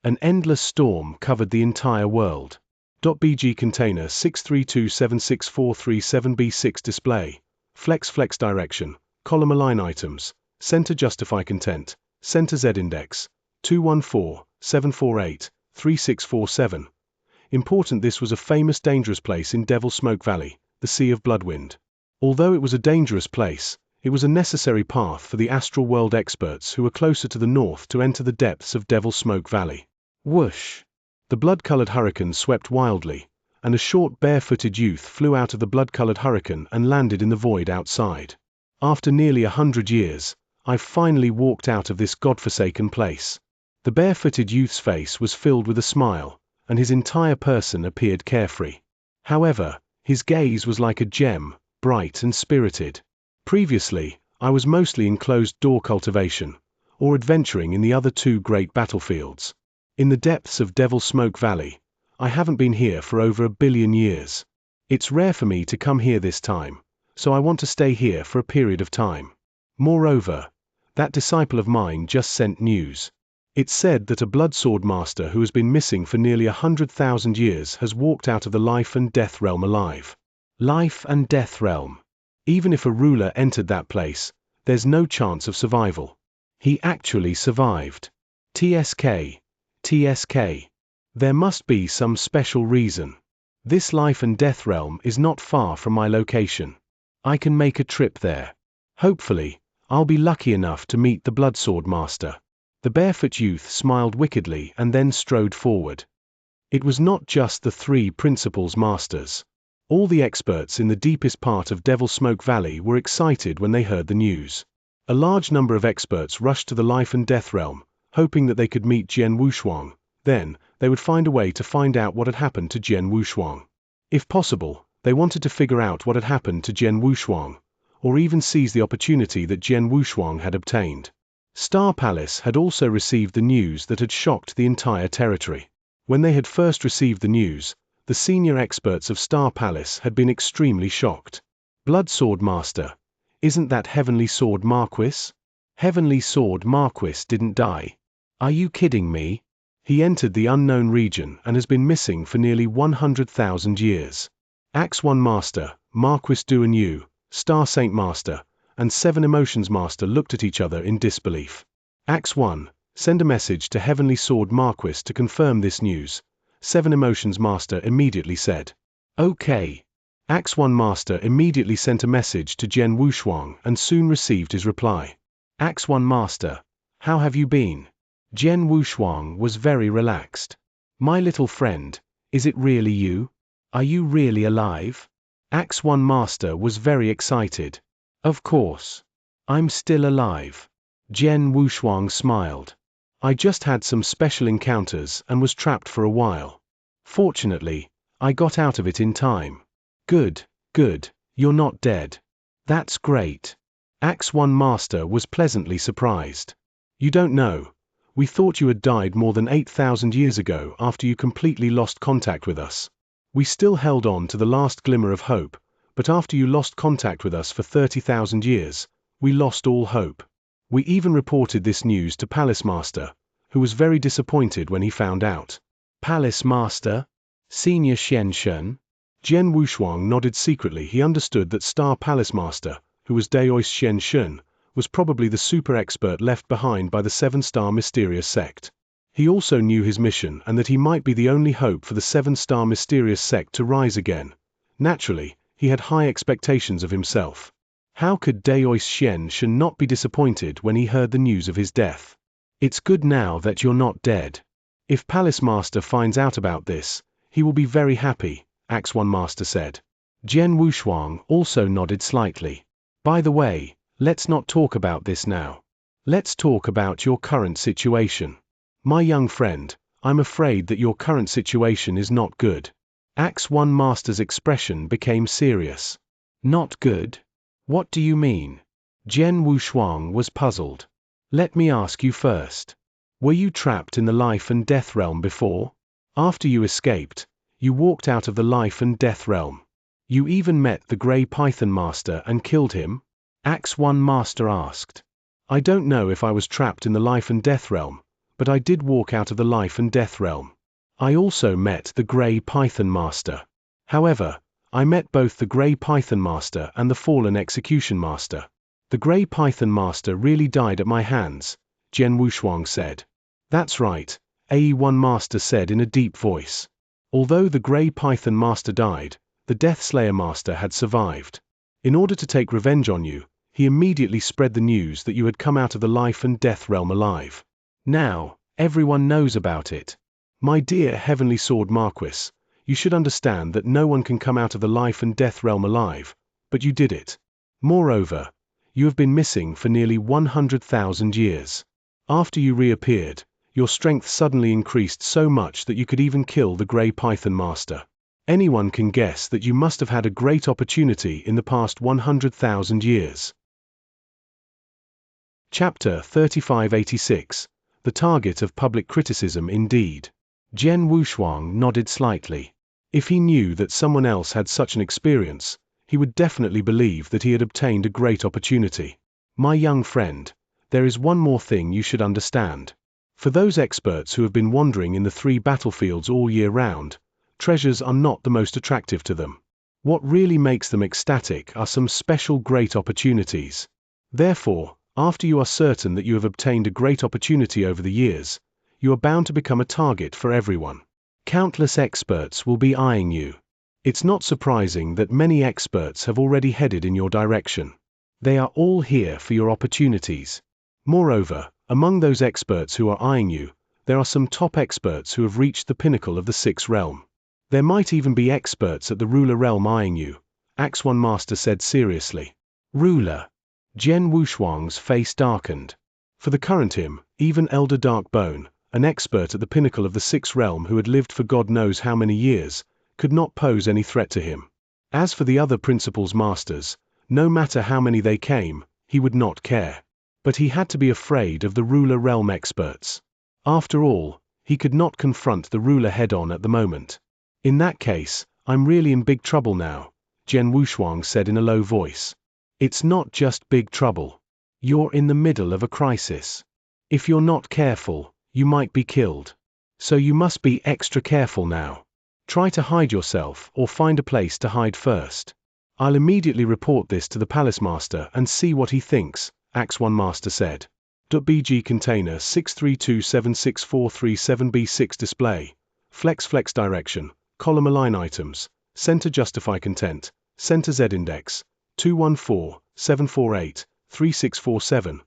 An endless storm covered the entire world. .bg container 632764337b6 display. Flex direction, column align items. Center justify content, center Z index, 214-748-3647. Important: this was a famous dangerous place in Devil Smoke Valley, the Sea of Bloodwind. Although it was a dangerous place, it was a necessary path for the astral world experts who were closer to the north to enter the depths of Devil Smoke Valley. Whoosh! The blood-colored hurricane swept wildly, and a short barefooted youth flew out of the blood-colored hurricane and landed in the void outside. After nearly 100 years, I've finally walked out of this godforsaken place. The barefooted youth's face was filled with a smile, and his entire person appeared carefree. However, his gaze was like a gem, bright and spirited. Previously, I was mostly in closed-door cultivation, or adventuring in the other two great battlefields. In the depths of Devil Smoke Valley, I haven't been here for over 1 billion years. It's rare for me to come here this time, so I want to stay here for a period of time. Moreover, that disciple of mine just sent news. It said that a Blood Sword Master who has been missing for nearly 100,000 years has walked out of the life and death realm alive. Life and death realm. Even if a ruler entered that place, there's no chance of survival. He actually survived. TSK. TSK. There must be some special reason. This life and death realm is not far from my location. I can make a trip there. Hopefully, I'll be lucky enough to meet the Bloodsword Master. The barefoot youth smiled wickedly and then strode forward. It was not just the three principals masters. All the experts in the deepest part of Devil Smoke Valley were excited when they heard the news. A large number of experts rushed to the life and death realm, hoping that they could meet Jian Wushuang. Then, they would find a way to find out what had happened to Jian Wushuang. If possible, they wanted to figure out what had happened to Jian Wushuang, or even seize the opportunity that Jian Wushuang had obtained. Star Palace had also received the news that had shocked the entire territory. When they had first received the news, the senior experts of Star Palace had been extremely shocked. Bloodsword Master, isn't that Heavenly Sword Marquis? Heavenly Sword Marquis didn't die. Are you kidding me? He entered the unknown region and has been missing for nearly 100,000 years. Axe 1 Master, Marquis Duanyu, Star Saint Master, and 7 Emotions Master looked at each other in disbelief. Axe 1, send a message to Heavenly Sword Marquis to confirm this news. 7 Emotions Master immediately said. Okay. Axe 1 Master immediately sent a message to Jian Wushuang and soon received his reply. Axe 1 Master, how have you been? Jian Wushuang was very relaxed. My little friend, is it really you? Are you really alive? Axe 1 Master was very excited. Of course. I'm still alive. Jian Wushuang smiled. I just had some special encounters and was trapped for a while. Fortunately, I got out of it in time. Good, good, you're not dead. That's great. Axe 1 Master was pleasantly surprised. You don't know. We thought you had died more than 8,000 years ago after you completely lost contact with us. We still held on to the last glimmer of hope, but after you lost contact with us for 30,000 years, we lost all hope. We even reported this news to Palace Master, who was very disappointed when he found out. Palace Master? Senior Xianxia? Jian Wushuang nodded secretly. He understood that Star Palace Master, who was Daois Xianxia, was probably the super expert left behind by the 7-star mysterious sect. He also knew his mission and that he might be the only hope for the 7-star mysterious sect to rise again. Naturally, he had high expectations of himself. How could Daois Xianxia not be disappointed when he heard the news of his death? It's good now that you're not dead. If Palace Master finds out about this, he will be very happy, Axe 1 Master said. Jian Wushuang also nodded slightly. By the way, let's not talk about this now. Let's talk about your current situation. My young friend, I'm afraid that your current situation is not good. Axe 1 Master's expression became serious. Not good? What do you mean? Jian Wushuang was puzzled. Let me ask you first. Were you trapped in the life and death realm before? After you escaped, you walked out of the life and death realm. You even met the Grey Python Master and killed him? Axe 1 Master asked. I don't know if I was trapped in the life and death realm, but I did walk out of the life and death realm. I also met the Grey Python Master. However, I met both the Grey Python Master and the Fallen Execution Master. The Grey Python Master really died at my hands, Jian Wushuang said. That's right, AE1 Master said in a deep voice. Although the Grey Python Master died, the Death Slayer Master had survived. In order to take revenge on you, he immediately spread the news that you had come out of the life and death realm alive. Now, everyone knows about it. My dear Heavenly Sword Marquis, you should understand that no one can come out of the life and death realm alive, but you did it. Moreover, you have been missing for nearly 100,000 years. After you reappeared, your strength suddenly increased so much that you could even kill the Grey Python Master. Anyone can guess that you must have had a great opportunity in the past 100,000 years. Chapter 3586. The target of public criticism indeed. Jian Wushuang nodded slightly. If he knew that someone else had such an experience, he would definitely believe that he had obtained a great opportunity. My young friend, there is one more thing you should understand. For those experts who have been wandering in the 3 battlefields all year round, treasures are not the most attractive to them. What really makes them ecstatic are some special great opportunities. Therefore, after you are certain that you have obtained a great opportunity over the years, you are bound to become a target for everyone. Countless experts will be eyeing you. It's not surprising that many experts have already headed in your direction. They are all here for your opportunities. Moreover, among those experts who are eyeing you, there are some top experts who have reached the pinnacle of the sixth realm. There might even be experts at the ruler realm eyeing you, Axe One Master said seriously. Ruler. Jian Wushuang's face darkened. For the current him, even Elder Darkbone, an expert at the pinnacle of the sixth realm who had lived for God knows how many years, could not pose any threat to him. As for the other principal's masters, no matter how many they came, he would not care. But he had to be afraid of the ruler realm experts. After all, he could not confront the ruler head-on at the moment. In that case, I'm really in big trouble now, Jian Wushuang said in a low voice. It's not just big trouble. You're in the middle of a crisis. If you're not careful, you might be killed. So you must be extra careful now. Try to hide yourself or find a place to hide first. I'll immediately report this to the Palace Master and see what he thinks, Axe One Master said. .bg container 632764337b6 display. Flex direction, column align items, center justify content, center Z index, 214-748-3647.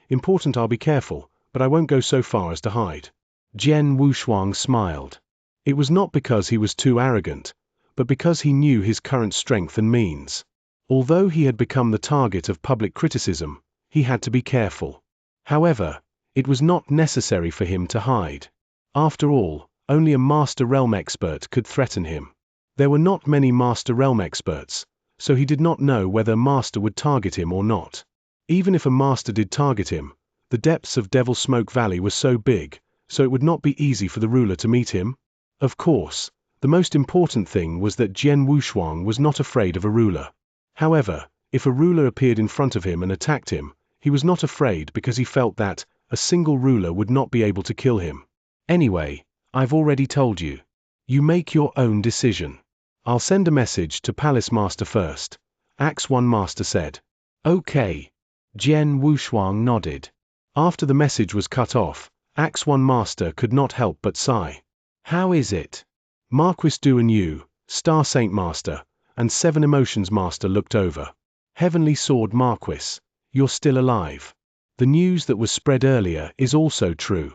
Important I'll be careful, but I won't go so far as to hide. Jian Wushuang smiled. It was not because he was too arrogant, but because he knew his current strength and means. Although he had become the target of public criticism, he had to be careful. However, it was not necessary for him to hide. After all, only a Master Realm expert could threaten him. There were not many Master Realm experts, so he did not know whether Master would target him or not. Even if a Master did target him, the depths of Devil Smoke Valley were so big, so it would not be easy for the ruler to meet him. Of course, the most important thing was that Jian Wushuang was not afraid of a ruler. However, if a ruler appeared in front of him and attacked him, he was not afraid because he felt that a single ruler would not be able to kill him. Anyway, I've already told you. You make your own decision. I'll send a message to Palace Master first, Axe One Master said. Okay. Jian Wushuang nodded. After the message was cut off, Axe One Master could not help but sigh. How is it? Marquis Duan Yu, Star Saint Master, and Seven Emotions Master looked over. Heavenly Sword Marquis, you're still alive. The news that was spread earlier is also true.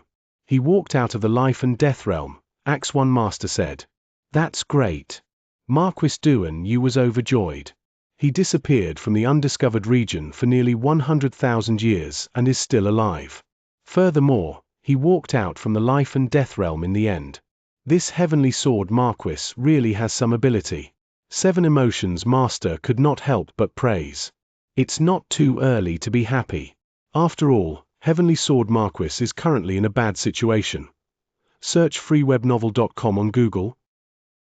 He walked out of the life and death realm, Axe One Master said. That's great. Marquis Duan Yu was overjoyed. He disappeared from the undiscovered region for nearly 100,000 years and is still alive. Furthermore, he walked out from the life and death realm in the end. This Heavenly Sword Marquis really has some ability. Seven Emotions Master could not help but praise. It's not too early to be happy. After all, Heavenly Sword Marquis is currently in a bad situation. Search freewebnovel.com on Google.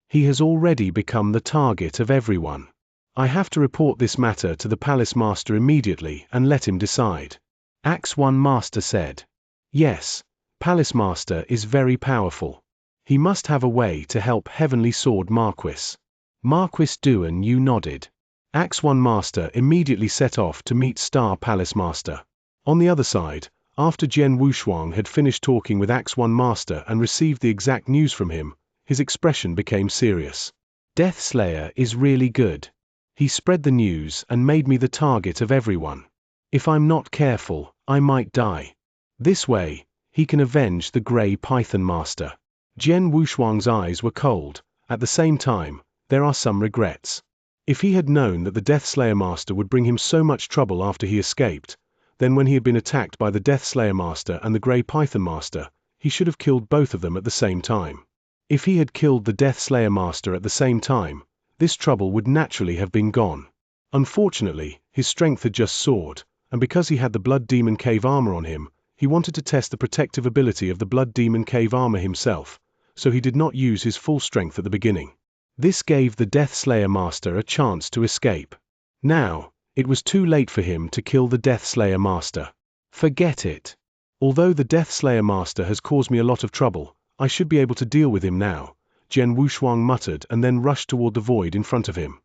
He has already become the target of everyone. I have to report this matter to the Palace Master immediately and let him decide. Axe One Master said. Yes, Palace Master is very powerful. He must have a way to help Heavenly Sword Marquis. Marquis Duan Yu nodded. Axe One Master immediately set off to meet Star Palace Master. On the other side, after Jian Wushuang had finished talking with Axe One Master and received the exact news from him, his expression became serious. Death Slayer is really good. He spread the news and made me the target of everyone. If I'm not careful, I might die. This way, he can avenge the Grey Python Master. Jian Wushuang's eyes were cold. At the same time, there are some regrets. If he had known that the Death Slayer Master would bring him so much trouble after he escaped, then when he had been attacked by the Death Slayer Master and the Grey Python Master, he should have killed both of them at the same time. If he had killed the Death Slayer Master at the same time, this trouble would naturally have been gone. Unfortunately, his strength had just soared, and because he had the Blood Demon Cave armor on him, he wanted to test the protective ability of the Blood Demon Cave armor himself, so he did not use his full strength at the beginning. This gave the Death Slayer Master a chance to escape. Now, it was too late for him to kill the Death Slayer Master. Forget it. Although the Death Slayer Master has caused me a lot of trouble, I should be able to deal with him now, Jian Wushuang muttered and then rushed toward the void in front of him.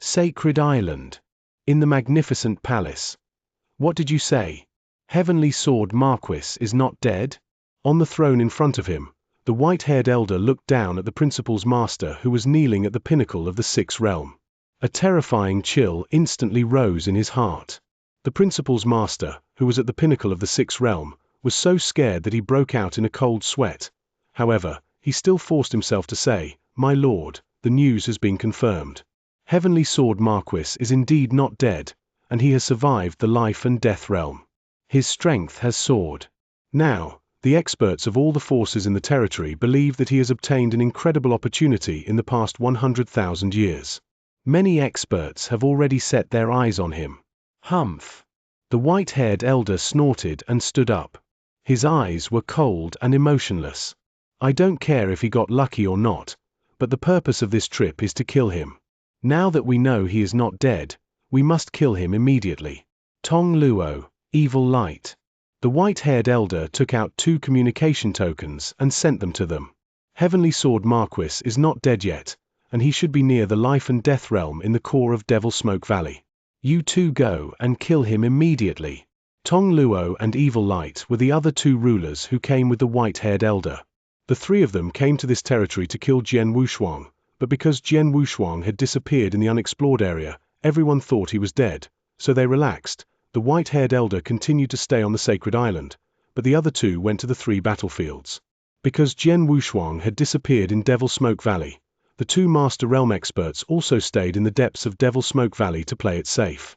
Sacred Island. In the magnificent palace. What did you say? Heavenly Sword Marquis is not dead? On the throne in front of him, the white-haired elder looked down at the principal's master who was kneeling at the pinnacle of the sixth realm. A terrifying chill instantly rose in his heart. The principal's master, who was at the pinnacle of the sixth realm, was so scared that he broke out in a cold sweat. However, he still forced himself to say, "My lord, the news has been confirmed. Heavenly Sword Marquis is indeed not dead, and he has survived the life and death realm. His strength has soared. Now, the experts of all the forces in the territory believe that he has obtained an incredible opportunity in the past 100,000 years. Many experts have already set their eyes on him." Humph! The white-haired elder snorted and stood up. His eyes were cold and emotionless. "I don't care if he got lucky or not, but the purpose of this trip is to kill him. Now that we know he is not dead, we must kill him immediately. Tong Luo, Evil Light." The white-haired elder took out 2 communication tokens and sent them to them. "Heavenly Sword Marquis is not dead yet, and he should be near the life and death realm in the core of Devil Smoke Valley. You 2 go and kill him immediately." Tong Luo and Evil Light were the other 2 rulers who came with the white-haired elder. The 3 of them came to this territory to kill Jian Wushuang, but because Jian Wushuang had disappeared in the unexplored area, everyone thought he was dead, so they relaxed. The white-haired elder continued to stay on the sacred island, but the other 2 went to the 3 battlefields. Because Jian Wushuang had disappeared in Devil Smoke Valley, the 2 Master Realm experts also stayed in the depths of Devil Smoke Valley to play it safe.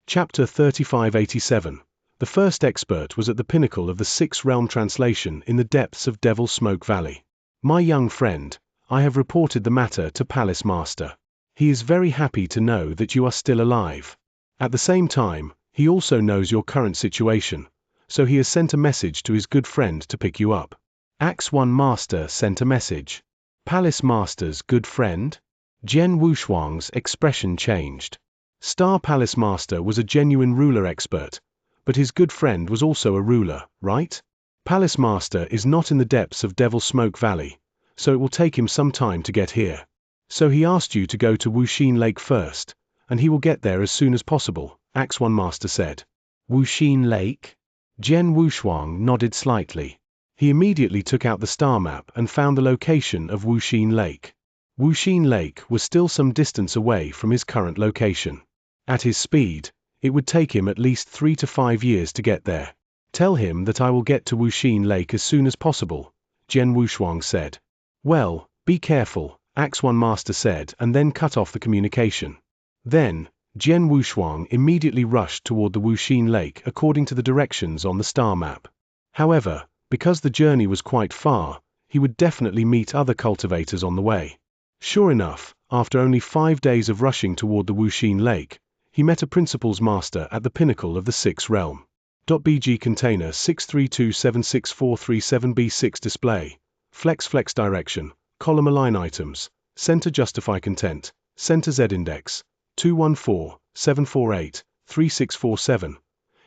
Chapter 3587. The first expert was at the pinnacle of the 6th realm translation in the depths of Devil Smoke Valley. "My young friend, I have reported the matter to Palace Master. He is very happy to know that you are still alive. At the same time, he also knows your current situation, so he has sent a message to his good friend to pick you up." Axe 1 Master sent a message. Palace Master's good friend? Jian Wushuang's expression changed. Star Palace Master was a genuine ruler expert, but his good friend was also a ruler, right? Palace Master is not in the depths of Devil Smoke Valley, so it will take him some time to get here. So he asked you to go to Wuxin Lake first, and he will get there as soon as possible, Axe 1 Master said. Wuxin Lake? Jian Wushuang nodded slightly. He immediately took out the star map and found the location of Wuxin Lake. Wuxin Lake was still some distance away from his current location. At his speed, it would take him at least 3 to 5 years to get there. "Tell him that I will get to Wuxin Lake as soon as possible," Jian Wushuang said. "Well, be careful," Axe 1 Master said, and then cut off the communication. Then, Jian Wushuang immediately rushed toward the Wuxin Lake according to the directions on the star map. However, because the journey was quite far, he would definitely meet other cultivators on the way. Sure enough, after only 5 days of rushing toward the Wuxin Lake, he met a principal's master at the pinnacle of the 6th realm. .bg container 632764337b6 display. Flex direction, column align items, center justify content, center Z index, 214-748-3647.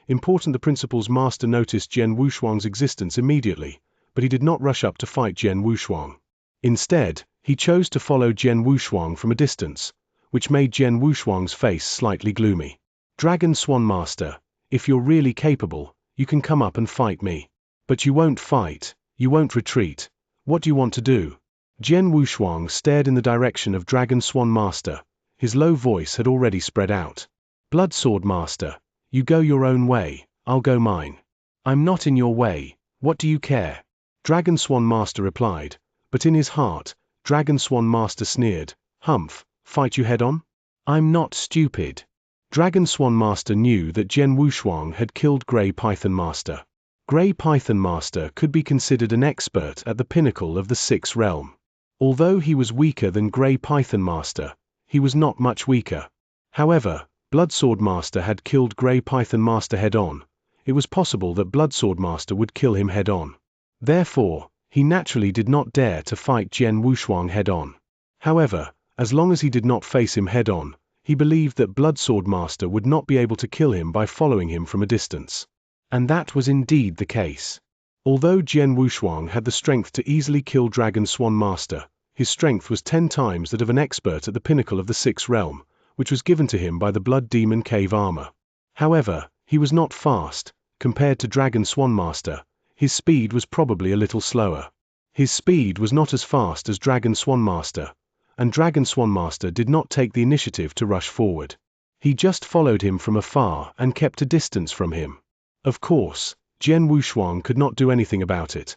Important: the principal's master noticed Jian Wushuang's existence immediately, but he did not rush up to fight Jian Wushuang. Instead, he chose to follow Jian Wushuang from a distance, which made Jian Wushuang's face slightly gloomy. "Dragon Swan Master, if you're really capable, you can come up and fight me. But you won't fight, you won't retreat. What do you want to do?" Jian Wushuang stared in the direction of Dragon Swan Master. His low voice had already spread out. "Blood Sword Master, you go your own way, I'll go mine. I'm not in your way, what do you care?" Dragon Swan Master replied, but in his heart, Dragon Swan Master sneered, "Humph, fight you head on? I'm not stupid." Dragon Swan Master knew that Jian Wushuang had killed Grey Python Master. Grey Python Master could be considered an expert at the pinnacle of the 6th realm. Although he was weaker than Grey Python Master, he was not much weaker. However, Blood Sword Master had killed Grey Python Master head-on. It was possible that Blood Sword Master would kill him head-on. Therefore, he naturally did not dare to fight Jian Wushuang head-on. However, as long as he did not face him head-on, he believed that Blood Sword Master would not be able to kill him by following him from a distance. And that was indeed the case. Although Jian Wushuang had the strength to easily kill Dragon Swan Master, His strength was 10 times that of an expert at the pinnacle of the 6th realm, which was given to him by the Blood Demon Cave armor. However, he was not fast. Compared to Dragon Swan Master, his speed was probably a little slower. His speed was not as fast as Dragon Swan Master, and Dragon Swan Master did not take the initiative to rush forward. He just followed him from afar and kept a distance from him. Of course, Jian Wushuang could not do anything about it.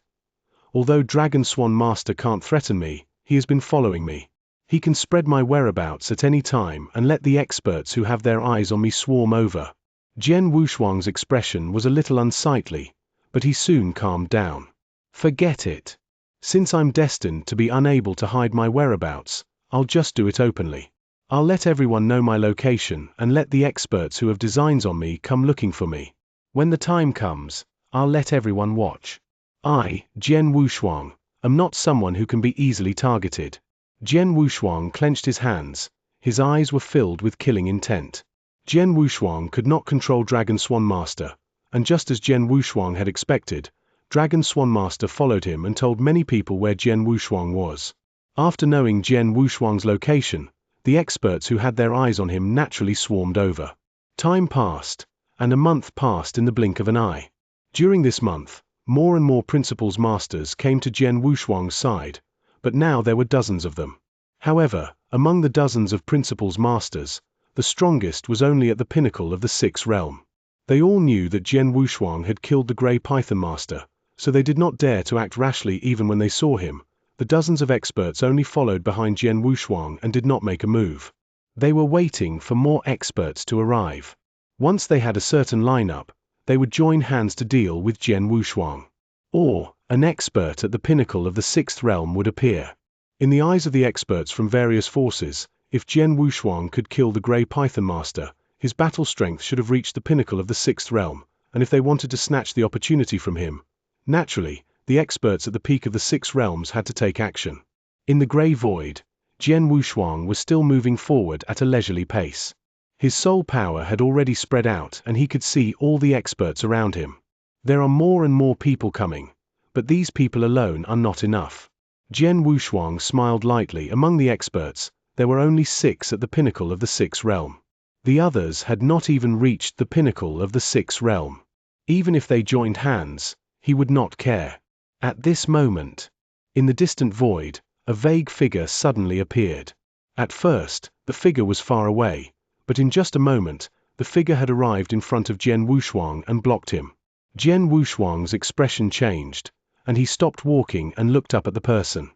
Although Dragon Swan Master can't threaten me, he has been following me. He can spread my whereabouts at any time and let the experts who have their eyes on me swarm over. Jian Wushuang's expression was a little unsightly, but he soon calmed down. Forget it. Since I'm destined to be unable to hide my whereabouts, I'll just do it openly. I'll let everyone know my location and let the experts who have designs on me come looking for me. When the time comes, I'll let everyone watch. I, Jian Wushuang, am not someone who can be easily targeted. Jian Wushuang clenched his hands. His eyes were filled with killing intent. Jian Wushuang could not control Dragon Swan Master, and just as Jian Wushuang had expected, Dragon Swan Master followed him and told many people where Jian Wushuang was. After knowing Jian Wushuang's location, the experts who had their eyes on him naturally swarmed over. Time passed, and a month passed in the blink of an eye. During this month, more and more Principal's Masters came to Jian Wushuang's side, but now there were dozens of them. However, among the dozens of Principal's Masters, the strongest was only at the pinnacle of the 6th realm. They all knew that Jian Wushuang had killed the Grey Python Master, so they did not dare to act rashly even when they saw him. The dozens of experts only followed behind Jian Wushuang and did not make a move. They were waiting for more experts to arrive. Once they had a certain lineup, they would join hands to deal with Jian Wushuang. Or, an expert at the pinnacle of the 6th realm would appear. In the eyes of the experts from various forces, if Jian Wushuang could kill the Grey Python Master, his battle strength should have reached the pinnacle of the 6th realm, and if they wanted to snatch the opportunity from him, naturally, the experts at the peak of the 6 realms had to take action. In the Grey Void, Jian Wushuang was still moving forward at a leisurely pace. His soul power had already spread out and he could see all the experts around him. There are more and more people coming, but these people alone are not enough. Jian Wushuang smiled lightly. Among the experts, there were only 6 at the pinnacle of the 6th realm. The others had not even reached the pinnacle of the 6th realm. Even if they joined hands, he would not care. At this moment, in the distant void, a vague figure suddenly appeared. At first, the figure was far away, but in just a moment, the figure had arrived in front of Jian Wushuang and blocked him. Jian Wushuang's expression changed, and he stopped walking and looked up at the person.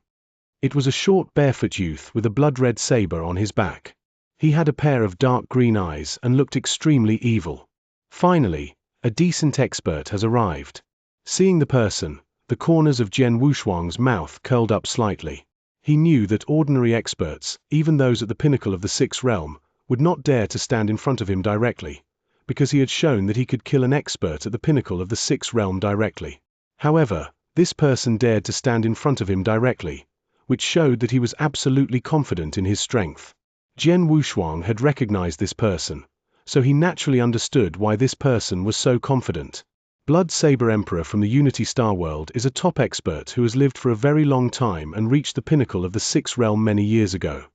It was a short barefoot youth with a blood-red saber on his back. He had a pair of dark green eyes and looked extremely evil. Finally, a decent expert has arrived. Seeing the person, the corners of Jian Wushuang's mouth curled up slightly. He knew that ordinary experts, even those at the pinnacle of the 6th realm, would not dare to stand in front of him directly, because he had shown that he could kill an expert at the pinnacle of the 6th realm directly. However, this person dared to stand in front of him directly, which showed that he was absolutely confident in his strength. Jian Wushuang had recognized this person, so he naturally understood why this person was so confident. Blood Saber Emperor from the Unity Star World is a top expert who has lived for a very long time and reached the pinnacle of the 6th realm many years ago.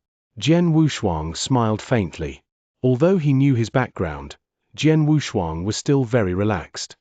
Jian Wushuang smiled faintly. Although he knew his background, Jian Wushuang was still very relaxed.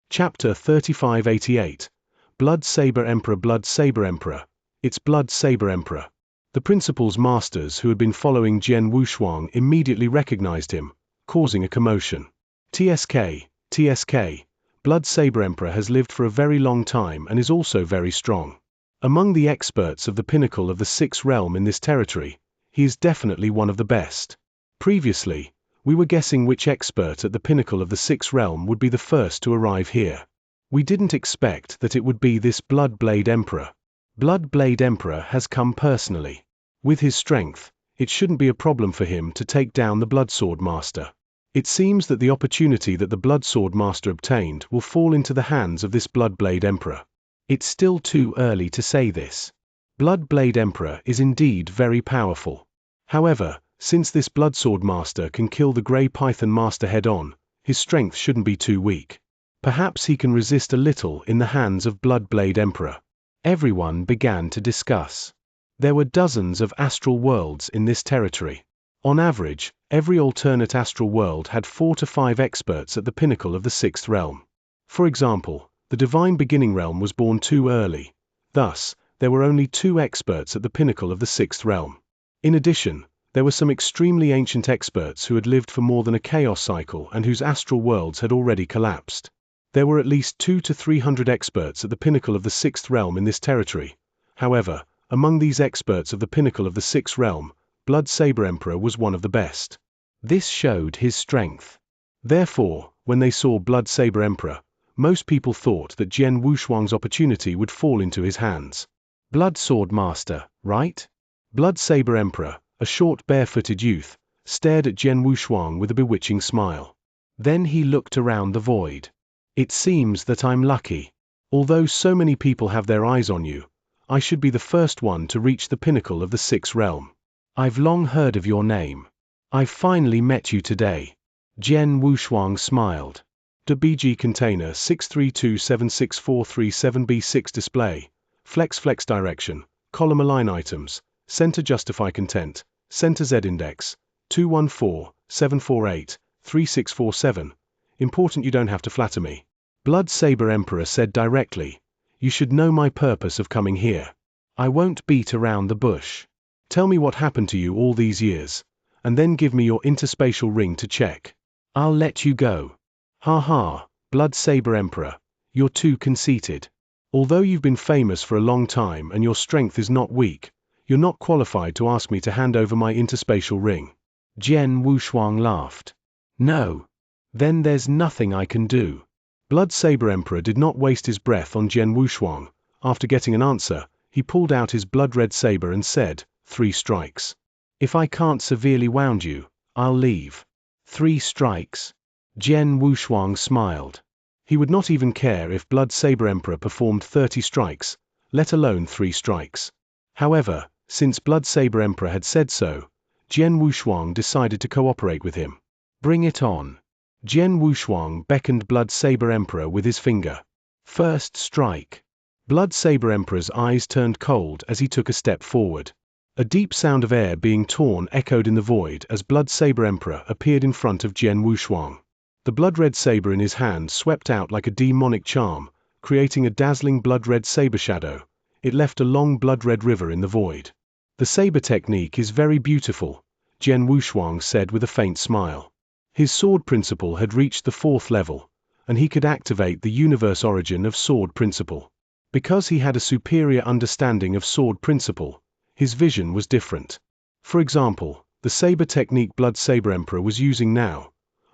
Chapter 3588. Blood Saber Emperor. Blood Saber Emperor. It's Blood Saber Emperor. The Principal's Masters who had been following Jian Wushuang immediately recognized him, causing a commotion. TSK, Blood Saber Emperor has lived for a very long time and is also very strong. Among the experts of the pinnacle of the 6th realm in this territory, he is definitely one of the best. Previously, we were guessing which expert at the pinnacle of the 6th realm would be the first to arrive here. We didn't expect that it would be this Blood Blade Emperor. Blood Blade Emperor has come personally. With his strength, it shouldn't be a problem for him to take down the Bloodsword Master. It seems that the opportunity that the Bloodsword Master obtained will fall into the hands of this Blood Blade Emperor. It's still too early to say this. Blood Blade Emperor is indeed very powerful. However, since this Bloodsword Master can kill the Grey Python Master head-on, his strength shouldn't be too weak. Perhaps he can resist a little in the hands of Blood Blade Emperor. Everyone began to discuss. There were dozens of astral worlds in this territory. On average, every alternate astral world had 4 to 5 experts at the pinnacle of the 6th realm. For example, the Divine Beginning realm was born too early. Thus, there were only 2 experts at the pinnacle of the 6th realm. In addition, there were some extremely ancient experts who had lived for more than a chaos cycle and whose astral worlds had already collapsed. There were at least 200 to 300 experts at the pinnacle of the 6th realm in this territory. However, among these experts of the pinnacle of the 6th realm, Blood Saber Emperor was one of the best. This showed his strength. Therefore, when they saw Blood Saber Emperor, most people thought that Jian Wushuang's opportunity would fall into his hands. Blood Sword Master, right? Blood Saber Emperor, a short barefooted youth, stared at Jian Wushuang with a bewitching smile. Then he looked around the void. It seems that I'm lucky. Although so many people have their eyes on you, I should be the first one to reach the pinnacle of the 6th realm. I've long heard of your name. I finally met you today. Jian Wushuang smiled. DBG container 632764337B6 display. Flex direction, column align items, center justify content, center Z index, 214-748-3647. Important you don't have to flatter me. Blood Saber Emperor said directly, you should know my purpose of coming here. I won't beat around the bush. Tell me what happened to you all these years, and then give me your interspatial ring to check. I'll let you go. Ha ha, Blood Saber Emperor, you're too conceited. Although you've been famous for a long time and your strength is not weak, you're not qualified to ask me to hand over my interspatial ring. Jian Wushuang laughed. No. Then there's nothing I can do. Blood Saber Emperor did not waste his breath on Jian Wushuang. After getting an answer, he pulled out his blood-red saber and said, 3 strikes. If I can't severely wound you, I'll leave. 3 strikes. Jian Wushuang smiled. He would not even care if Blood Saber Emperor performed 30 strikes, let alone 3 strikes. However, since Blood Saber Emperor had said so, Jian Wushuang decided to cooperate with him. Bring it on. Jian Wushuang beckoned Blood Saber Emperor with his finger. First strike. Blood Saber Emperor's eyes turned cold as he took a step forward. A deep sound of air being torn echoed in the void as Blood Saber Emperor appeared in front of Jian Wushuang. The blood-red saber in his hand swept out like a demonic charm, creating a dazzling blood-red saber shadow. It left a long blood-red river in the void. The saber technique is very beautiful, Jian Wushuang said with a faint smile. His sword principle had reached the 4th level, and he could activate the universe origin of sword principle. Because he had a superior understanding of sword principle, his vision was different. For example, the saber technique Blood Saber Emperor was using now,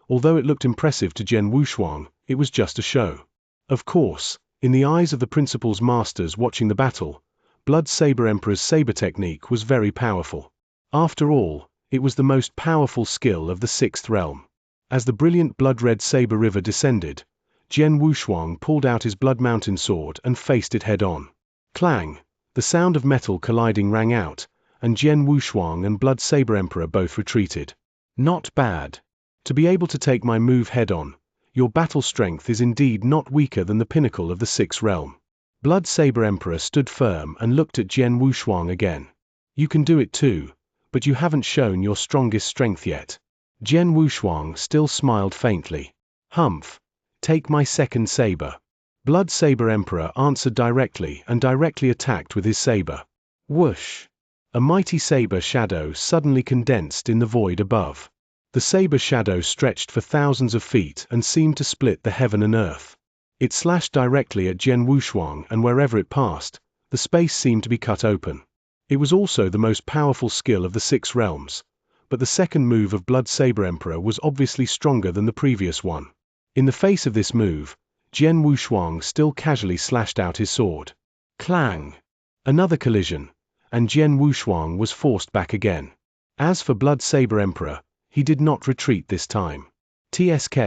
although it looked impressive to Jian Wushuang, it was just a show. Of course, in the eyes of the principal's masters watching the battle, Blood Saber Emperor's saber technique was very powerful. After all, it was the most powerful skill of the 6th realm. As the brilliant blood-red saber river descended, Jian Wushuang pulled out his Blood Mountain sword and faced it head-on. Clang! The sound of metal colliding rang out, and Jian Wushuang and Blood Saber Emperor both retreated. Not bad. To be able to take my move head-on, your battle strength is indeed not weaker than the pinnacle of the 6th realm. Blood Saber Emperor stood firm and looked at Jian Wushuang again. You can do it too, but you haven't shown your strongest strength yet. Jian Wushuang still smiled faintly. Humph. Take my second saber. Blood Saber Emperor answered directly and directly attacked with his saber. Whoosh! A mighty saber shadow suddenly condensed in the void above. The saber shadow stretched for thousands of feet and seemed to split the heaven and earth. It slashed directly at Jian Wushuang, and wherever it passed, the space seemed to be cut open. It was also the most powerful skill of the 6 realms, but the second move of Blood Saber Emperor was obviously stronger than the previous one. In the face of this move, Jian Wushuang still casually slashed out his sword. Clang! Another collision, and Jian Wushuang was forced back again. As for Blood Saber Emperor, he did not retreat this time. TSK,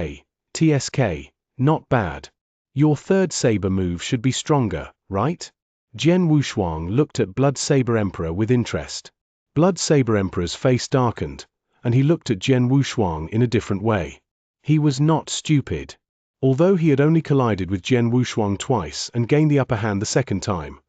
not bad. Your third saber move should be stronger, right? Jian Wushuang looked at Blood Saber Emperor with interest. Blood Saber Emperor's face darkened, and he looked at Jian Wushuang in a different way. He was not stupid. Although he had only collided with Jian Wushuang twice and gained the upper hand the second time,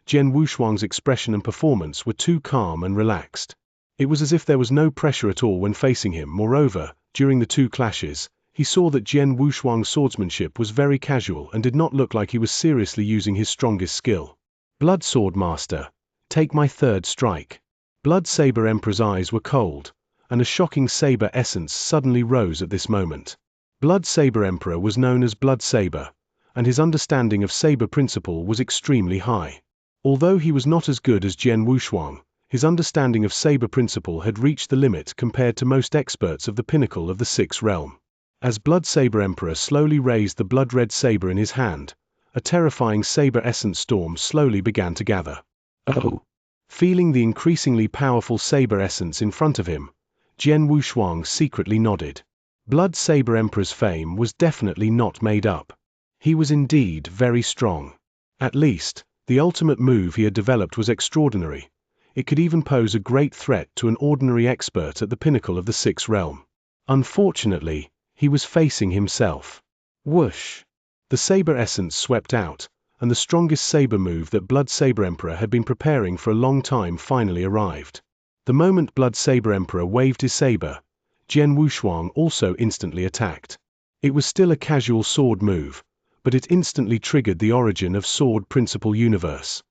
Jian Wushuang's expression and performance were too calm and relaxed. It was as if there was no pressure at all when facing him. Moreover, during the two clashes, he saw that Jian Wushuang's swordsmanship was very casual and did not look like he was seriously using his strongest skill. Blood Sword Master, take my third strike. Blood Saber Emperor's eyes were cold, and a shocking saber essence suddenly rose at this moment. Blood Saber Emperor was known as Blood Saber, and his understanding of saber principle was extremely high. Although he was not as good as Jian Wushuang, his understanding of saber principle had reached the limit compared to most experts of the pinnacle of the sixth realm. As Blood Saber Emperor slowly raised the blood-red saber in his hand, a terrifying saber essence storm slowly began to gather. Oh! Feeling the increasingly powerful saber essence in front of him, Jian Wushuang secretly nodded. Blood Saber Emperor's fame was definitely not made up. He was indeed very strong. At least, the ultimate move he had developed was extraordinary. It could even pose a great threat to an ordinary expert at the pinnacle of the sixth realm. Unfortunately, he was facing himself. Whoosh! The saber essence swept out, and the strongest saber move that Blood Saber Emperor had been preparing for a long time finally arrived. The moment Blood Saber Emperor waved his saber, Jian Wushuang also instantly attacked. It was still a casual sword move, but it instantly triggered the origin of Sword Principle Universe.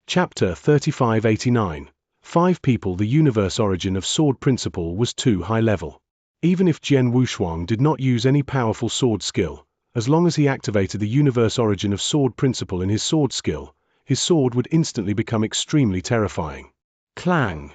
Chapter 3589. 5 People. The universe origin of Sword Principle was too high level. Even if Jian Wushuang did not use any powerful sword skill, as long as he activated the universe origin of Sword Principle in his sword skill, his sword would instantly become extremely terrifying. Clang!